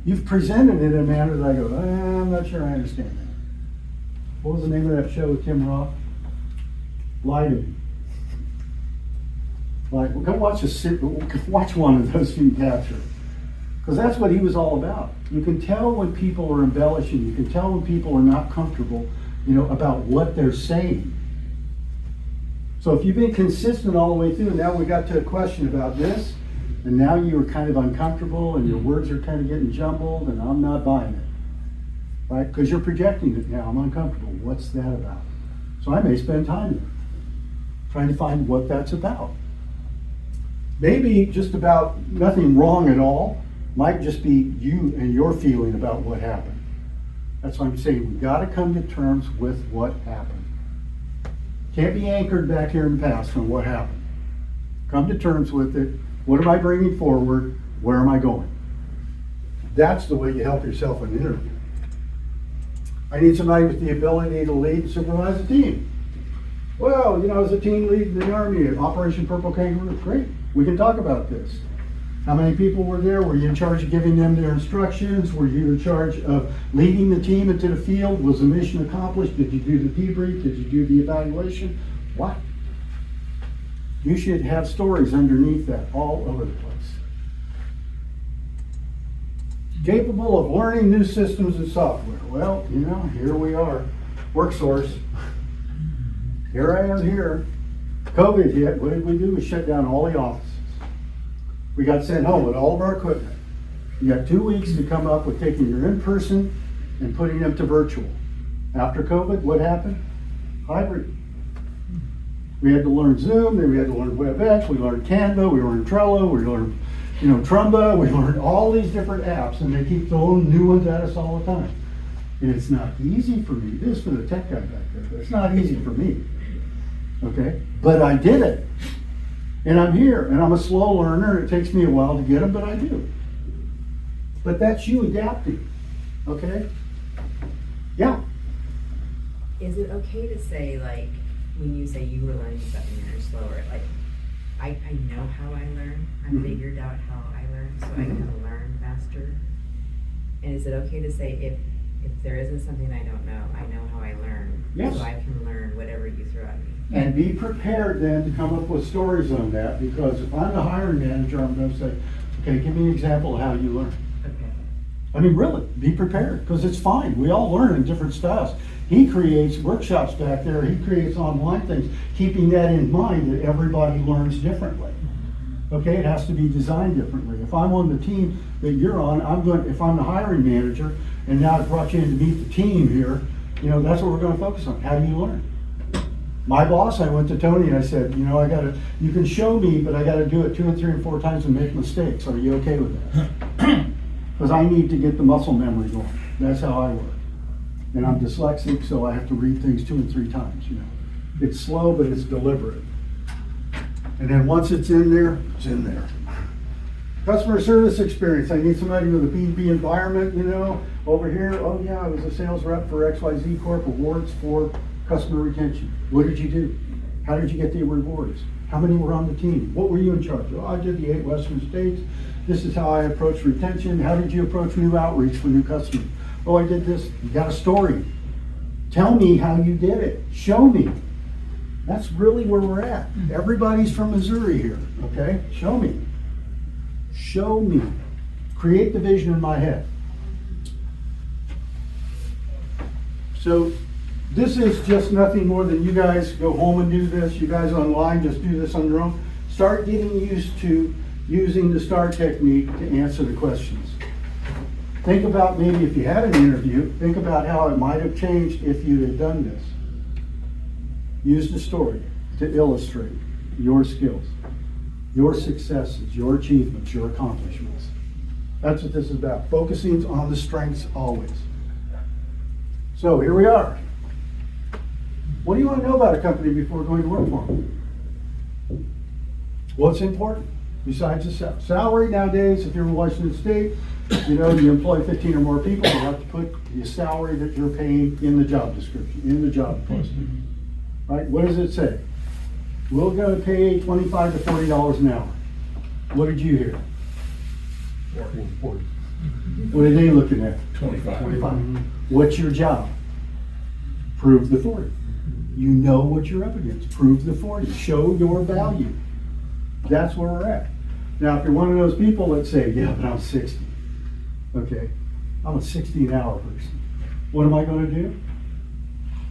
You've presented it in a manner that I go, I'm not sure I understand that. What was the name of that show with Tim Roth? Lie to me. Like, well, go watch one of those you can capture. Because that's what he was all about. You can tell when people are embellishing. You can tell when people are not comfortable, about what they're saying. So if you've been consistent all the way through, now we got to a question about this, and now you're kind of uncomfortable, and your words are kind of getting jumbled, and I'm not buying it. Right? Because you're projecting it now. I'm uncomfortable. What's that about? So I may spend time there trying to find what that's about. Maybe just about nothing wrong at all. Might just be you and your feeling about what happened. That's what I'm saying. We've got to come to terms with what happened. Can't be anchored back here in the past from what happened. Come to terms with it. What am I bringing forward? Where am I going? That's the way you help yourself in an interview. I need somebody with the ability to lead and supervise a team. Well, as a team lead in the Army at Operation Purple Kangaroo, great. We can talk about this. How many people were there? Were you in charge of giving them their instructions? Were you in charge of leading the team into the field? Was the mission accomplished? Did you do the debrief? Did you do the evaluation? What? You should have stories underneath that all over the place. Capable of learning new systems and software. Well, here we are. WorkSource. Here I am here. COVID hit. What did we do? We shut down all the offices. We got sent home with all of our equipment. You got 2 weeks to come up with taking your in-person and putting them to virtual. After COVID, what happened? Hybrid. We had to learn Zoom, then we had to learn WebEx, we learned Canva, we learned Trello, we learned Trumba, we learned all these different apps, and they keep throwing new ones at us all the time. And it's not easy for me. This is for the tech guy back there, but it's not easy for me. Okay? But I did it. And I'm here, and I'm a slow learner. It takes me a while to get them, but I do. But that's you adapting. Okay? Yeah. Is it okay to say, like, when you say you were learning something and you're slower, like, I know how I learn. I figured out how I learn, so I can learn faster. And is it okay to say if there isn't something I don't know, I know how I learn, Yes. so I can learn whatever you throw at me? And be prepared then to come up with stories on that, because if I'm the hiring manager, I'm going to say, okay, give me an example of how you learn. Okay. I mean, really, be prepared, because it's fine. We all learn in different styles. He creates workshops back there. He creates online things, keeping that in mind that everybody learns differently. Okay, it has to be designed differently. If I'm on the team that you're on, if I'm the hiring manager, and now I brought you in to meet the team here, that's what we're going to focus on. How do you learn? My boss, I went to Tony and I said, you can show me, but I got to do it 2 and 3 and 4 times and make mistakes. Are you okay with that? Because I need to get the muscle memory going. That's how I work. And I'm dyslexic, so I have to read things 2 and 3 times. It's slow, but it's deliberate. And then once it's in there, it's in there. Customer service experience. I need somebody with a B2B environment, over here. Oh yeah, I was a sales rep for XYZ Corp. Awards for customer retention. What did you do? How did you get the rewards? How many were on the team? What were you in charge of? Oh, I did the 8 Western states. This is how I approach retention. How did you approach new outreach for new customers? Oh, I did this. You got a story. Tell me how you did it. Show me. That's really where we're at. Everybody's from Missouri here, okay? Show me. Show me. Create the vision in my head. So this is just nothing more than you guys go home and do this. You guys online just do this on your own. Start getting used to using the STAR technique to answer the questions. Think about maybe if you had an interview, think about how it might have changed if you had done this. use the story to illustrate your skills, your successes, your achievements, your accomplishments. That's what this is about, focusing on the strengths always. So here we are. What do you want to know about a company before going to work for them? What's important? Besides the salary nowadays, if you're in Washington State, you employ 15 or more people, you have to put the salary that you're paying in the job description, in the job posting. Right? What does it say? We're going to pay $25 to $40 an hour. What did you hear? 40. What are they looking at? 25. 25. What's your job? Prove the 40. You know what you're up against. Prove the 40. Show your value. That's where we're at. Now, if you're one of those people that say, yeah, but I'm 60. Okay, I'm a 60 an hour person. What am I going to do?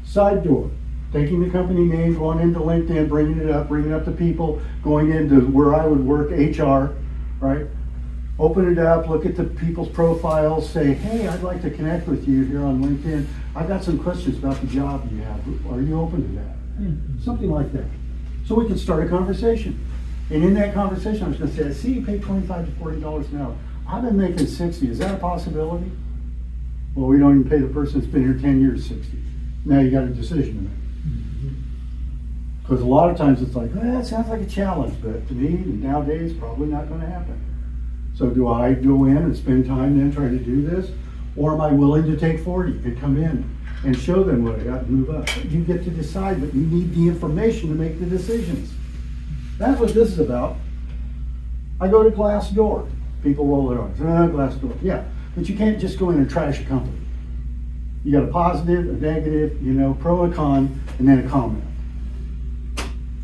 Side door. Taking the company name, going into LinkedIn, bringing up the people, going into where I would work, HR, right? Open it up, look at the people's profiles, say, hey, I'd like to connect with you here on LinkedIn. I've got some questions about the job you have. Are you open to that? Something like that. So we can start a conversation. And in that conversation, I was going to say, I see you pay $25 to $40 an hour. I've been making 60. Is that a possibility? Well, we don't even pay the person that's been here 10 years 60. Now you got a decision to make. Because a lot of times it's like, that sounds like a challenge, but to me, nowadays, probably not going to happen. So do I go in and spend time then trying to do this? Or am I willing to take 40 and come in and show them what I got and move up? You get to decide, but you need the information to make the decisions. That's what this is about. I go to Glassdoor. People roll their eyes. Glassdoor. Yeah, but you can't just go in and trash a company. You got a positive, a negative, pro and con, and then a comment.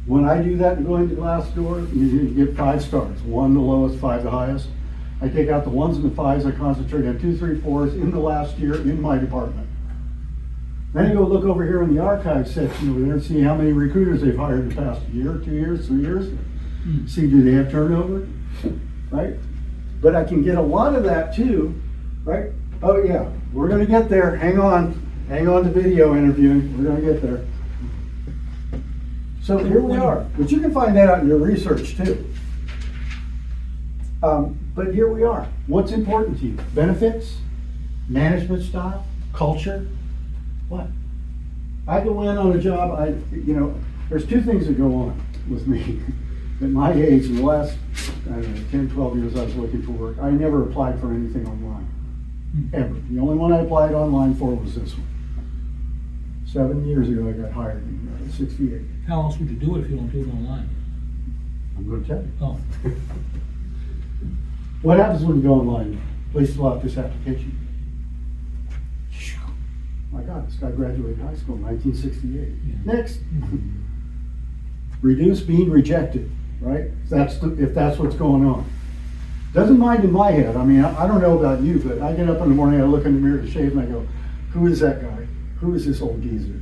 When I do that and go into Glassdoor, you get 5 stars. 1 the lowest, 5 the highest. I take out the 1s and the 5s. I concentrate on 2, 3, 4s in the last year in my department. Then I go look over here in the archives section over there and see how many recruiters they've hired in the past year, 2 years, 3 years. See, do they have turnover? Right? But I can get a lot of that too, right? Oh yeah, we're gonna get there. Hang on to video interviewing. We're gonna get there. So here we are. But you can find that out in your research too. But here we are. What's important to you? Benefits, management style, culture. What? I go in on a job, there's 2 things that go on with me. At my age, in the last, 10, 12 years I was looking for work, I never applied for anything online. Ever. The only one I applied online for was this one. 7 years ago I got hired in 68. How else would you do it if you don't do it online? I'm going to tell you. Oh. What happens when you go online? Please fill out this application. My God, this guy graduated high school in 1968. Yeah. Next. Reduce being rejected, right? If that's what's going on. Doesn't mind in my head. I mean, I don't know about you, but I get up in the morning, I look in the mirror to shave, and I go, who is that guy? Who is this old geezer?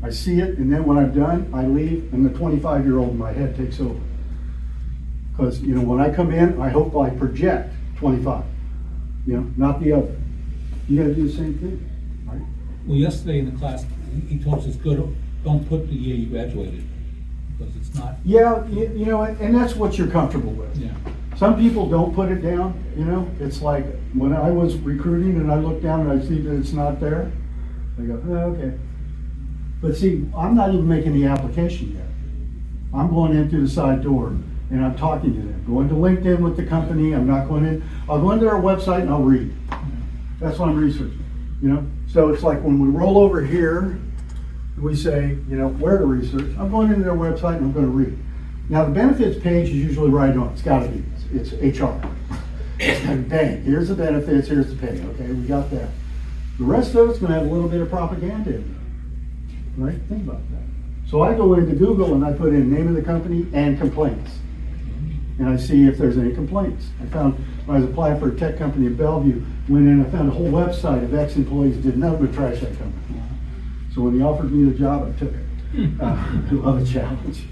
I see it, and then when I'm done, I leave, and the 25-year-old in my head takes over. Because, when I come in, I hope I project 25, not the other. You got to do the same thing, right? Well, yesterday in the class, he told us it's good, don't put the year you graduated, because it's not. Yeah, and that's what you're comfortable with. Yeah. Some people don't put it down, it's like when I was recruiting and I look down and I see that it's not there, I go, oh, okay. But see, I'm not even making the application yet. I'm going in through the side door and I'm talking to them. Going to LinkedIn with the company, I'm not going in. I'll go into their website and I'll read. That's what I'm researching, So it's like when we roll over here, we say, where to research. I'm going into their website and I'm going to read. Now the benefits page is usually right on. It's got to be. It's HR. And bang, here's the benefits, here's the pay. Okay, we got that. The rest of it's going to have a little bit of propaganda in there. Right? Think about that. So I go into Google and I put in name of the company and complaints. And I see if there's any complaints. I found when I was applying for a tech company in Bellevue, went in, I found a whole website of ex-employees did nothing but trash that company. So when they offered me the job, I took it. I love a challenge.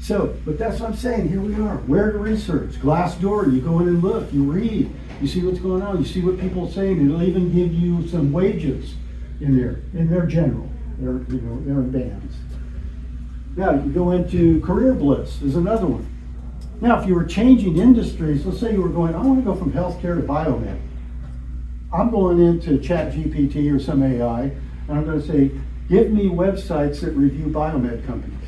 So, but that's what I'm saying, here we are. Where to research? Glassdoor, you go in and look, you read, you see what's going on, you see what people are saying. It'll even give you some wages in there, in their general. They're in bands. Now, you can go into Career Bliss is another one. Now, if you were changing industries, let's say you were going, I want to go from healthcare to biomed. I'm going into ChatGPT or some AI, and I'm going to say, give me websites that review biomed companies.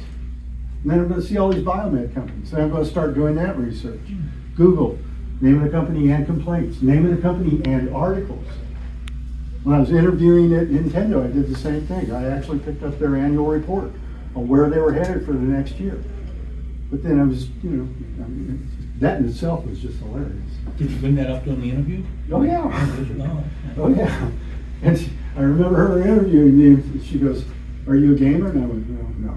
And then I'm going to see all these biomed companies. Then I'm going to start doing that research. Google, name of the company and complaints, name of the company and articles. When I was interviewing at Nintendo, I did the same thing. I actually picked up their annual report on where they were headed for the next year. But then I was, I mean, that in itself was just hilarious. Did you bring that up during the interview? Oh, yeah. No. Oh, yeah. And I remember her interviewing me, and she goes, are you a gamer? And I went, no.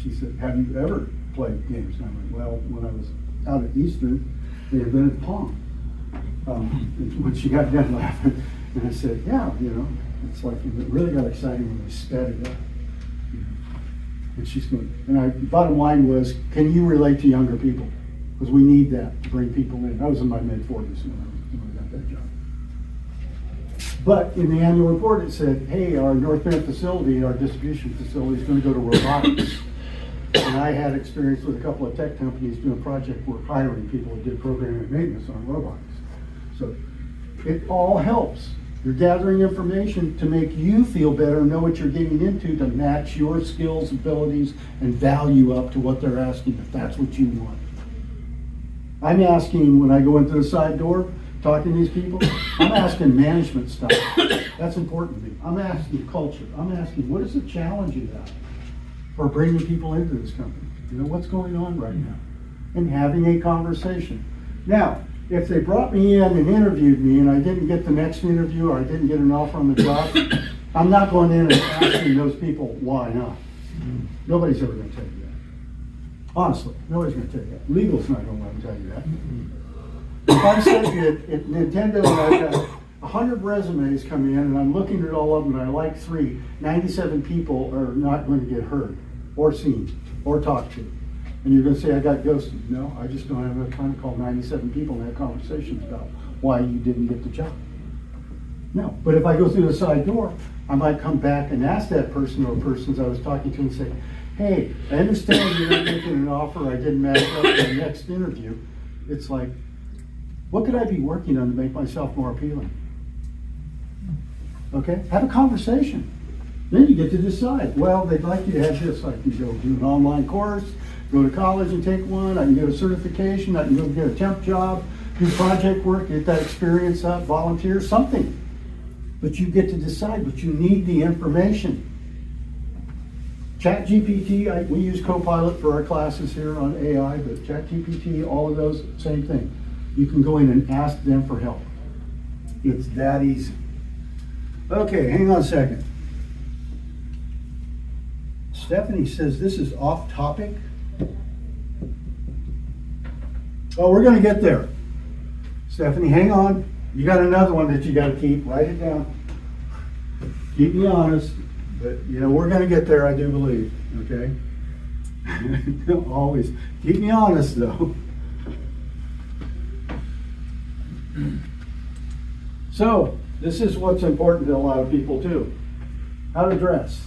She said, have you ever played games? And I went, well, when I was out at Eastern, they invented Pong. And when she got done laughing, and I said, yeah, it's like, it really got exciting when they sped it up. And she's going, and bottom line was, can you relate to younger people? Because we need that to bring people in. I was in my mid-40s when I got that job. But in the annual report, it said, hey, our North Bend facility, our distribution facility is going to go to robotics. And I had experience with a couple of tech companies doing project work, hiring people that did programming and maintenance on robotics. So it all helps. You're gathering information to make you feel better, know what you're getting into, to match your skills, abilities, and value up to what they're asking, if that's what you want. I'm asking, when I go into the side door, talking to these people, I'm asking management stuff. That's important to me. I'm asking culture. I'm asking, what is the challenge you have for bringing people into this company? What's going on right now? And having a conversation. Now, if they brought me in and interviewed me and I didn't get the next interview or I didn't get an offer on the job, I'm not going in and asking those people why not. Nobody's ever going to tell you that. Honestly, nobody's going to tell you that. Legal's not going to let them tell you that. If I'm sitting at Nintendo and I've got 100 resumes come in and I'm looking at all of them and I like 3, 97 people are not going to get heard or seen or talked to. And you're going to say, I got ghosted. No, I just don't have enough time to call 97 people and have conversations about why you didn't get the job. No, but if I go through the side door, I might come back and ask that person or persons I was talking to and say, hey, I understand you're not making an offer, I didn't match up for the next interview. It's like, what could I be working on to make myself more appealing? Okay, have a conversation. Then you get to decide, well, they'd like you to have this, I can go do an online course, go to college and take one, I can get a certification, I can go get a temp job, do project work, get that experience up, volunteer, something. But you get to decide, but you need the information. ChatGPT, we use Copilot for our classes here on AI, but ChatGPT, all of those, same thing. You can go in and ask them for help. It's that easy. Okay, hang on a second. Stephanie says this is off topic. Oh, we're going to get there. Stephanie, hang on. You got another one that you got to keep. Write it down. Keep me honest. But, we're going to get there, I do believe. Okay? Always. Keep me honest, though. So, this is what's important to a lot of people, too. How to dress.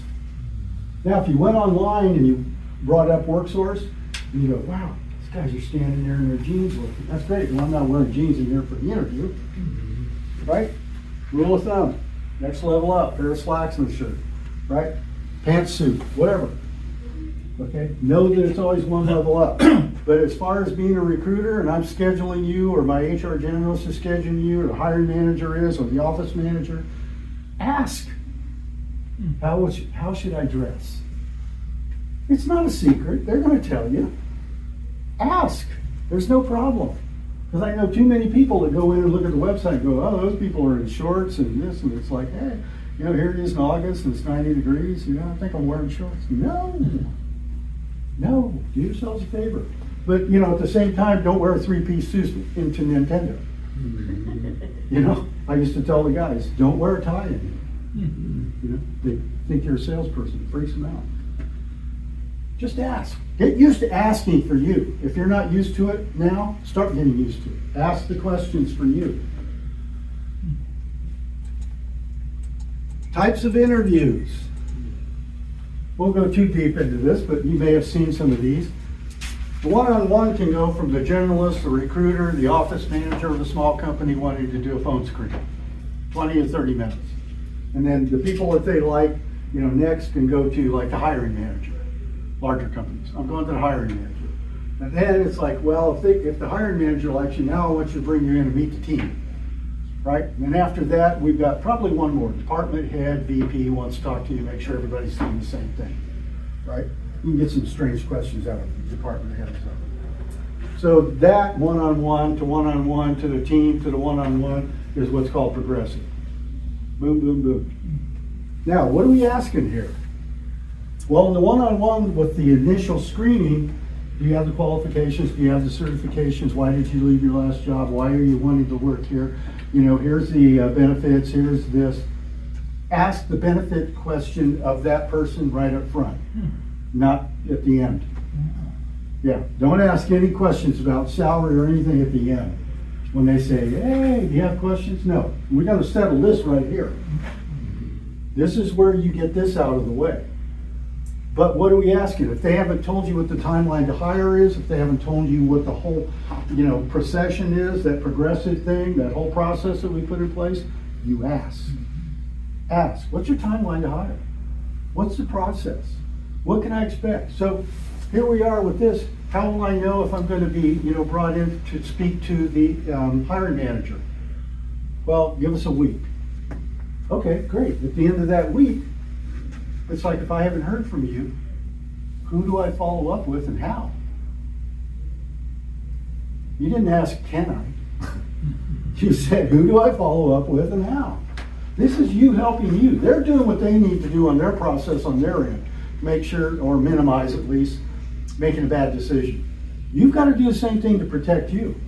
Now, if you went online and you brought up WorkSource, and you go, wow, these guys are standing there in their jeans looking. That's great. Well, I'm not wearing jeans in here for the interview. Right? Rule of thumb. Next level up. Pair of slacks and a shirt. Right? Pantsuit. Whatever. Okay? Know that it's always one level up. But as far as being a recruiter and I'm scheduling you or my HR generalist is scheduling you or the hiring manager is or the office manager, ask. How should I dress? It's not a secret. They're going to tell you. Ask. There's no problem. Because I know too many people that go in and look at the website and go, oh, those people are in shorts and this, and it's like, hey, here it is in August and it's 90 degrees. I think I'm wearing shorts. No, do yourselves a favor. But, at the same time, don't wear a 3-piece suit into Nintendo. I used to tell the guys, don't wear a tie in here. They think you're a salesperson. It freaks them out. Just ask. Get used to asking for you. If you're not used to it now, start getting used to it. Ask the questions for you. Types of interviews. won't go too deep into this, but you may have seen some of these. The one-on-one can go from the generalist, the recruiter, the office manager of a small company wanting to do a phone screen, 20 to 30 minutes. And then the people that they like, next can go to like the hiring manager, larger companies. I'm going to the hiring manager. And then it's like, well, if the hiring manager likes you, now I want you to bring you in and meet the team, right? And then after that, we've got probably one more. Department head, VP wants to talk to you, make sure everybody's seeing the same thing, right? You can get some strange questions out of the department heads. So that one-on-one to the team to the one-on-one is what's called progressive. Boom, boom, boom. Now, what are we asking here? Well, in the one-on-one with the initial screening, do you have the qualifications? Do you have the certifications? Why did you leave your last job? Why are you wanting to work here? Here's the benefits, here's this. Ask the benefit question of that person right up front, not at the end. Yeah, don't ask any questions about salary or anything at the end. When they say, hey, do you have questions? No, we got to settle this right here. This is where you get this out of the way. But what are we asking? If they haven't told you what the timeline to hire is, if they haven't told you what the whole, procession is, that progressive thing, that whole process that we put in place, you ask. Ask, what's your timeline to hire? What's the process? What can I expect? So here we are with this. How will I know if I'm going to be, brought in to speak to the hiring manager? Well, give us a week. Okay, great. At the end of that week, it's like, if I haven't heard from you, who do I follow up with and how? You didn't ask, can I? You said, who do I follow up with and how? This is you helping you. They're doing what they need to do on their process on their end. Make sure, or minimize at least, making a bad decision. You've got to do the same thing to protect you.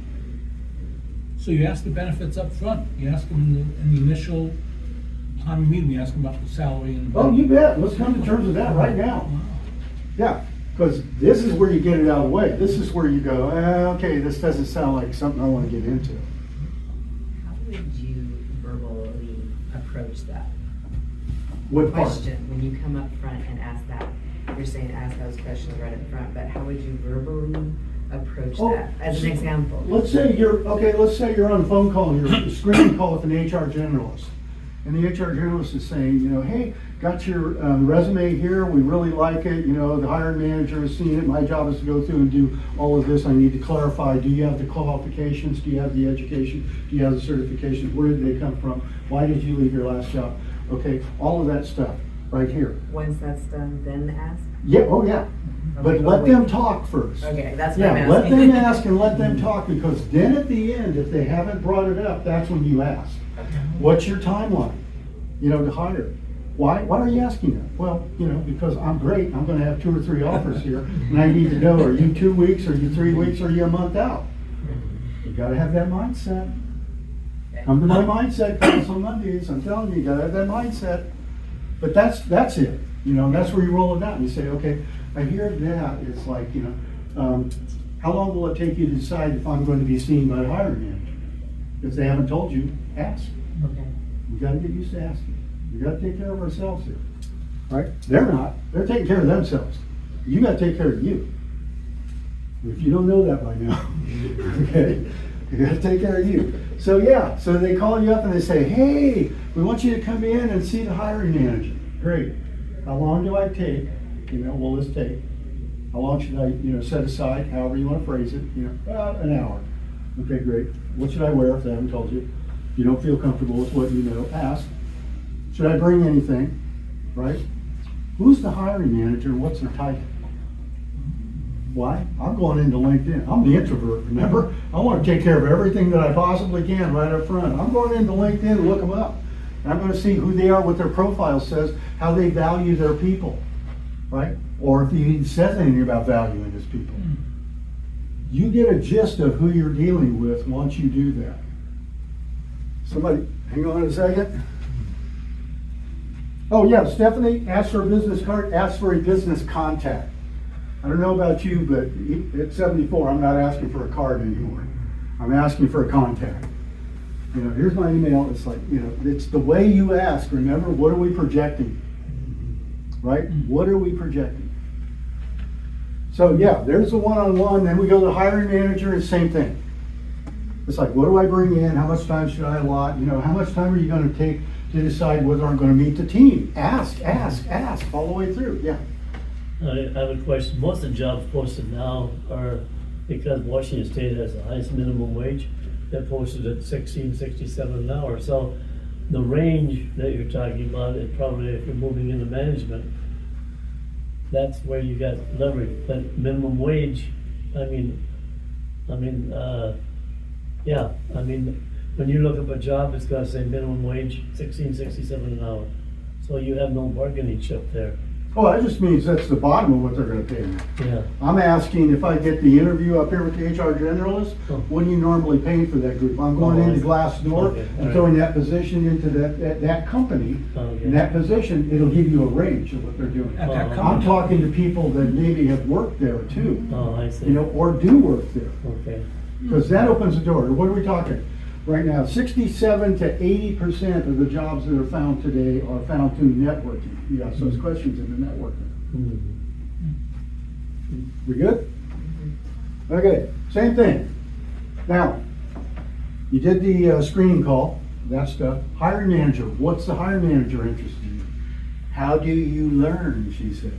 So you ask the benefits up front. You ask them in the initial time you meet them, you ask them about the salary and... Oh, you bet. Let's come to terms with that right now. Wow. Yeah, because this is where you get it out of the way. This is where you go, okay, this doesn't sound like something I want to get into. How would you verbally approach that What part? question when you come up front and ask that? You're saying ask those questions right up front, but how would you verbally approach that? As an example. Let's say you're on a phone call and you're a screening call with an HR generalist. And the HR generalist is saying, hey, got your resume here, we really like it, the hiring manager has seen it, my job is to go through and do all of this, I need to clarify, do you have the qualifications, do you have the education, do you have the certifications, where did they come from, why did you leave your last job? Okay, all of that stuff, right here. Once that's done, then ask? Yeah, oh yeah, but Okay, let wait. them talk first. Okay, that's what I'm Yeah, asking. let them ask and let them talk, because then at the end, if they haven't brought it up, that's when you ask. What's your timeline, to hire? Why are you asking that? Well, because I'm great, I'm gonna have 2 or 3 offers here, and I need to know, are you 2 weeks, are you 3 weeks, are you a month out? You gotta have that mindset. Come to my mindset class on Mondays, I'm telling you, you gotta have that mindset. But that's it, that's where you roll it out, and you say, okay, I hear that, it's like, how long will it take you to decide if I'm going to be seen by the hiring manager? If they haven't told you, ask. Okay. We gotta get used to asking. We gotta take care of ourselves here, right? They're not. They're taking care of themselves. You gotta take care of you. If you don't know that by now, okay, you gotta take care of you. So yeah, so they call you up and they say, hey, we want you to come in and see the hiring manager. Great. How long do I take? Will this take? How long should I, set aside, however you want to phrase it, about an hour. Okay, great. What should I wear if they haven't told you? If you don't feel comfortable with what you know, ask. Should I bring anything, right? Who's the hiring manager and what's their title? Why? I'm going into LinkedIn. I'm the introvert, remember? I want to take care of everything that I possibly can right up front. I'm going into LinkedIn and look them up. And I'm going to see who they are, what their profile says, how they value their people, right? Or if he even says anything about valuing his people. You get a gist of who you're dealing with once you do that. Somebody, hang on a second. Oh yeah, Stephanie, ask for a business card, ask for a business contact. I don't know about you, but at 74, I'm not asking for a card anymore. I'm asking for a contact. Here's my email. It's like, it's the way you ask. Remember, what are we projecting? right? What are we projecting? So yeah, there's the one-on-one, then we go to the hiring manager and same thing. It's like, what do I bring in? How much time should I allot? You know, how much time are you gonna take to decide whether I'm gonna meet the team? Ask all the way through, yeah. I have a question. Most of the jobs posted now are, because Washington State has the highest minimum wage, they're posted at $16.67 an hour. So the range that you're talking about is probably, if you're moving into management, that's where you got leverage. But minimum wage, yeah, when you look up a job, it's gotta say minimum wage, $16.67 an hour. So you have no bargaining chip there. Well, that just means that's the bottom of what they're gonna pay me. Yeah. I'm asking if I get the interview up here with the HR generalist, what do you normally pay for that group? I'm going into Glassdoor Okay, and alright. throwing that position into that company. Okay. In that position, it'll give you a range of what they're doing. At that I'm I'm company. talking to people that maybe have worked there too, Oh, I see. you know, or do work there. Okay. Because that opens the door. What are we talking? Right now, 67 to 80% of the jobs that are found today are found through networking. You ask those questions in the networking. Mhm. We good? Okay, same thing. Now, you did the screening call, that stuff. Hiring manager, what's the hiring manager interested in? How do you learn, she says.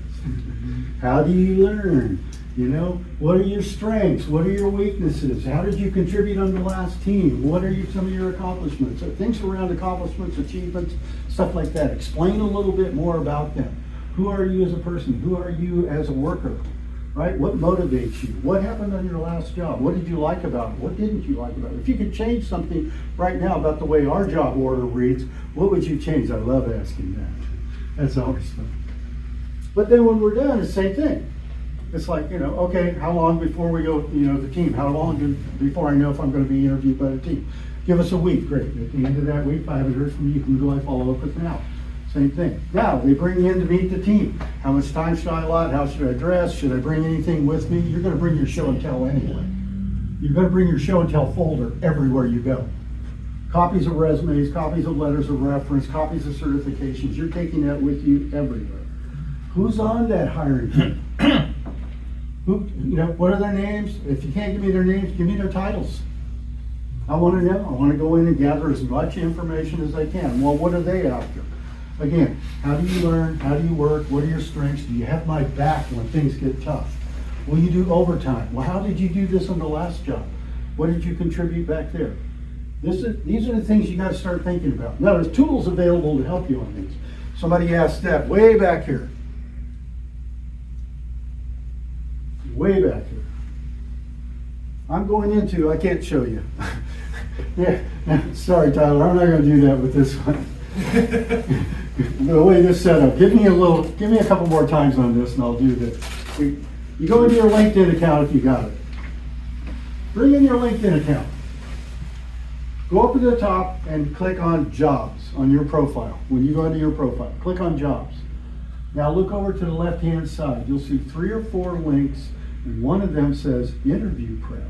How do you learn? You know, what are your strengths? What are your weaknesses? How did you contribute on the last team? What are some of your accomplishments? Things around accomplishments, achievements, stuff like that. Explain a little bit more about them. Who are you as a person? Who are you as a worker? Right? What motivates you? What happened on your last job? What did you like about it? What didn't you like about it? If you could change something right now about the way our job order reads, what would you change? I love asking that. That's always fun. But then when we're done, it's the same thing. It's like, you know, okay, how long before we go, you know, the team? How long before I know if I'm going to be interviewed by the team? Give us a week, great. At the end of that week, if I haven't heard from you, who do I follow up with now? Same thing. Now, they bring you in to meet the team. How much time should I allot? How should I dress? Should I bring anything with me? You're going to bring your show and tell anyway. You're going to bring your show and tell folder everywhere you go. Copies of resumes, copies of letters of reference, copies of certifications. You're taking that with you everywhere. Who's on that hiring team? Who, you know, what are their names? If you can't give me their names, give me their titles. I want to know. I want to go in and gather as much information as I can. Well, what are they after? Again, how do you learn? How do you work? What are your strengths? Do you have my back when things get tough? Will you do overtime? Well, how did you do this on the last job? What did you contribute back there? These are the things you got to start thinking about. Now, there's tools available to help you on these. Somebody asked that way back here. Way back here. I'm going into, I can't show you. Yeah, sorry Tyler, I'm not going to do that with this one. The way this set up, give me a couple more times on this and I'll do this. You go into your LinkedIn account if you got it. Bring in your LinkedIn account. Go up to the top and click on jobs on your profile. When you go into your profile, click on jobs. Now look over to the left-hand side. You'll see 3 or 4 links, and one of them says interview prep.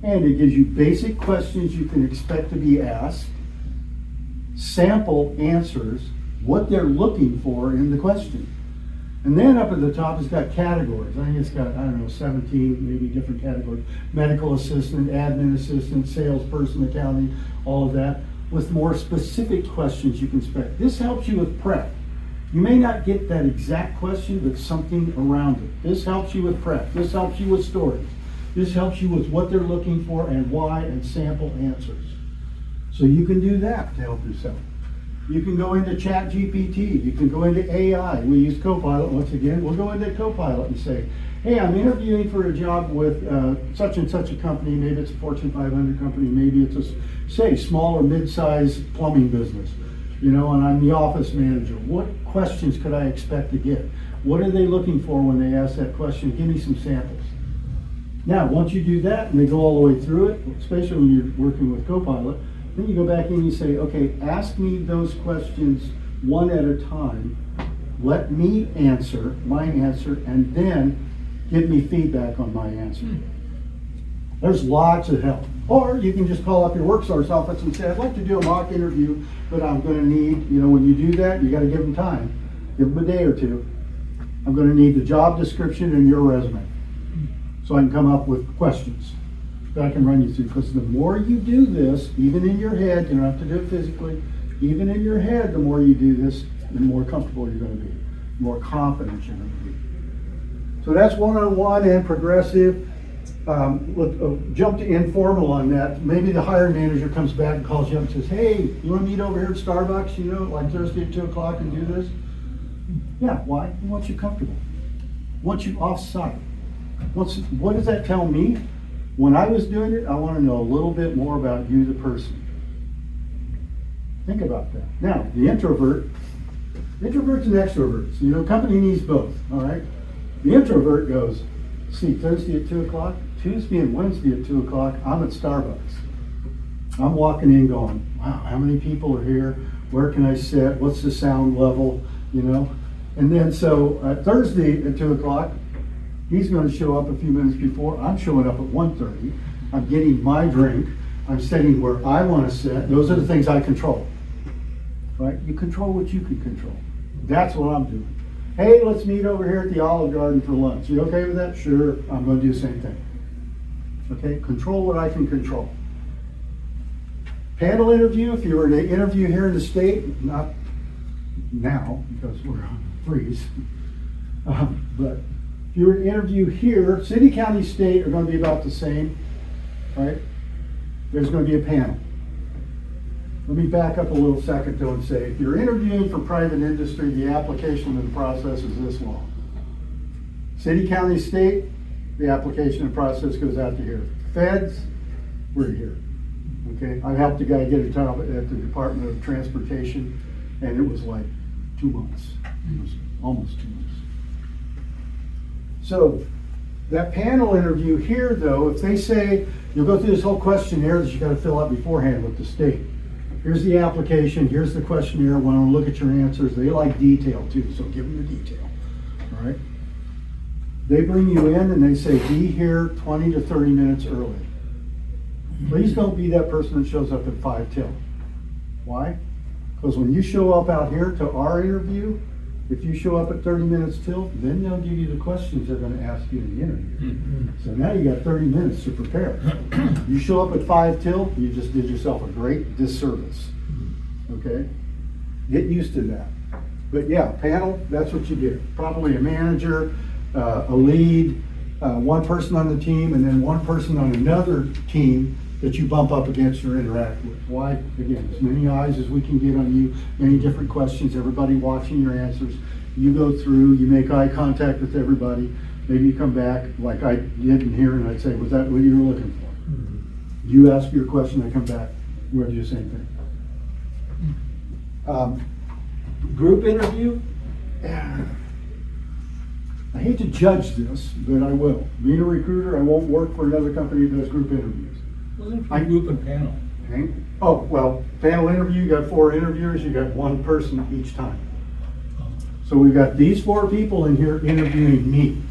And it gives you basic questions you can expect to be asked, sample answers, what they're looking for in the question. And then up at the top, it's got categories. I think it's got, 17 maybe different categories. Medical assistant, admin assistant, salesperson, accounting, all of that, with more specific questions you can expect. This helps you with prep. You may not get that exact question, but something around it. This helps you with prep. This helps you with stories. This helps you with what they're looking for and why, and sample answers. So you can do that to help yourself. You can go into ChatGPT. You can go into AI. We use Copilot once again. We'll go into Copilot and say, hey, I'm interviewing for a job with such and such a company. Maybe it's a Fortune 500 company. Maybe it's a, small or mid-sized plumbing business. You know, and I'm the office manager. What questions could I expect to get? What are they looking for when they ask that question? Give me some samples. Now, once you do that and they go all the way through it, especially when you're working with Copilot, then you go back in and you say, okay, ask me those questions one at a time. Let me answer my answer, and then give me feedback on my answer. There's lots of help. Or you can just call up your WorkSource office and say, I'd like to do a mock interview, but I'm going to need, when you do that, you got to give them time. give them a day or two. I'm gonna need the job description and your resume. So I can come up with questions that I can run you through. Because the more you do this, even in your head, you don't have to do it physically, even in your head, the more you do this, the more comfortable you're gonna be, the more confident you're gonna be. So that's one-on-one and progressive. Jump to informal on that. Maybe the hiring manager comes back and calls you up and says, hey, you wanna meet over here at Starbucks, you know, like Thursday at 2 o'clock and do this? Yeah, why? He wants you comfortable. Wants you off-site. What does that tell me? When I was doing it, I wanna know a little bit more about you, the person. Think about that. Now, the introverts and extroverts, you know, company needs both, all right? The introvert goes, see, Thursday at 2 o'clock, Tuesday and Wednesday at 2 o'clock, I'm at Starbucks. I'm walking in going, wow, how many people are here? Where can I sit? What's the sound level, you know? And then so Thursday at 2 o'clock, he's gonna show up a few minutes before. I'm showing up at 1:30. I'm getting my drink. I'm sitting where I wanna sit. Those are the things I control, right? You control what you can control. That's what I'm doing. Hey, let's meet over here at the Olive Garden for lunch. You okay with that? Sure, I'm gonna do the same thing. Okay, control what I can control. Panel interview, if you were to interview here in the state, not now because we're on freeze, but if you were to interview here, city, county, state are gonna be about the same, right? There's gonna be a panel. Let me back up a little second though and say, if you're interviewing for private industry, the application and the process is this long. City, county, state, the application and process goes out to here. Feds, we're here. Okay, I helped a guy get a job at the Department of Transportation, and it was like 2 months. It was almost 2 months. So that panel interview here though, if they say, you'll go through this whole questionnaire that you gotta fill out beforehand with the state. Here's the application, here's the questionnaire, when I look at your answers, they like detail too, so give them the detail, all right? They bring you in and they say, be here 20 to 30 minutes early. Please don't be that person that shows up at 5 till. Why? Because when you show up out here to our interview, if you show up at 30 minutes till, then they'll give you the questions they're gonna ask you in the interview. So now you got 30 minutes to prepare. You show up at 5 till, you just did yourself a great disservice, okay? Get used to that. But yeah, panel, that's what you get. Probably a manager, a lead, one person on the team, and then one person on another team that you bump up against or interact with. Why? Again, as many eyes as we can get on you, many different questions, everybody watching your answers. You go through, you make eye contact with everybody. Maybe you come back like I did in here and I'd say, was that what you were looking for? You ask your question, I come back, we'll do the same thing. Group interview. I hate to judge this, but I will. Being a recruiter, I won't work for another company that does group interviews. Wasn't it group and panel? Okay. Oh, well, panel interview, you got 4 interviewers, you got 1 person each time. So we've got these 4 people in here interviewing me.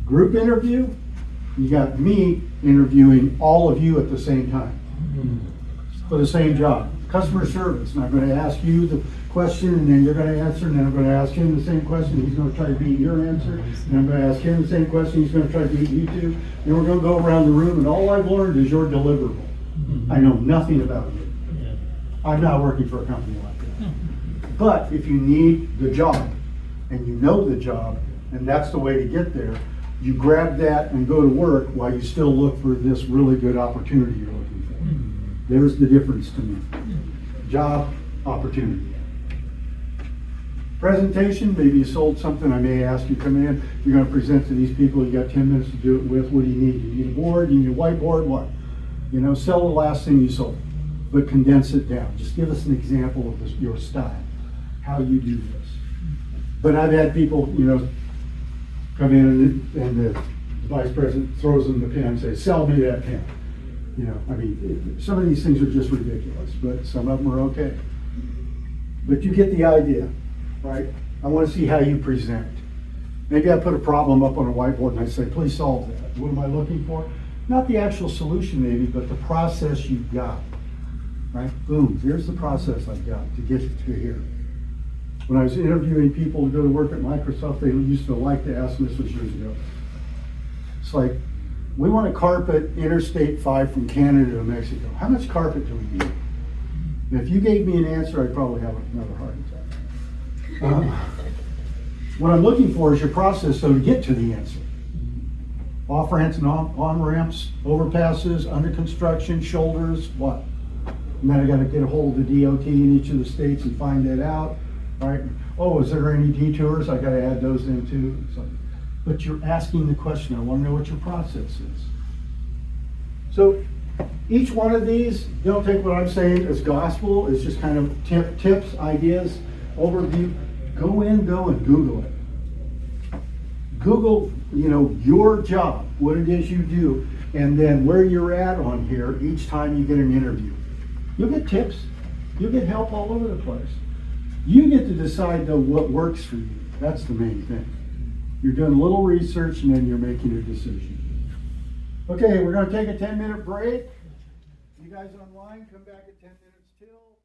Group interview, you got me interviewing all of you at the same time for the same job. Customer service, and I'm going to ask you the question and then you're going to answer, and then I'm going to ask him the same question, he's going to try to beat your answer, and I'm going to ask him the same question, he's going to try to beat you too. Then we're going to go around the room and all I've learned is your deliverable. I know nothing about you. I'm not working for a company like that. But if you need the job and you know the job and that's the way to get there, you grab that and go to work while you still look for this really good opportunity you're looking for. There's the difference to me. Job, opportunity. Presentation, maybe you sold something, I may ask you, come in, you're gonna present to these people, you got 10 minutes to do it with, what do you need? You need a board, you need a whiteboard, what? You know, sell the last thing you sold, but condense it down. Just give us an example of this, your style, how you do this. But I've had people, you know, come in and the vice president throws them the pen and says, sell me that pen. You know, I mean, some of these things are just ridiculous, but some of them are okay. But you get the idea. Right? I want to see how you present. Maybe I put a problem up on a whiteboard and I say, please solve that. What am I looking for? Not the actual solution maybe, but the process you've got. Right? Boom, here's the process I've got to get to here. When I was interviewing people to go to work at Microsoft, they used to like to ask me, this was years ago. It's like, we want to carpet Interstate 5 from Canada to Mexico. How much carpet do we need? And if you gave me an answer, I'd probably have another heart attack. What I'm looking for is your process, so to get to the answer. Off ramps and on ramps, overpasses, under construction, shoulders, what? And then I got to get a hold of the DOT in each of the states and find that out, right? Oh, is there any detours? I got to add those in too. So, but you're asking the question. I want to know what your process is. So each one of these, don't take what I'm saying as gospel. It's just kind of tips, ideas, overview. Go and Google it. Google, your job, what it is you do, and then where you're at on here each time you get an interview. You'll get tips. You'll get help all over the place. You get to decide though what works for you. That's the main thing. You're doing a little research and then you're making a decision. Okay, we're going to take a 10-minute break. You guys online, come back at 10 minutes till.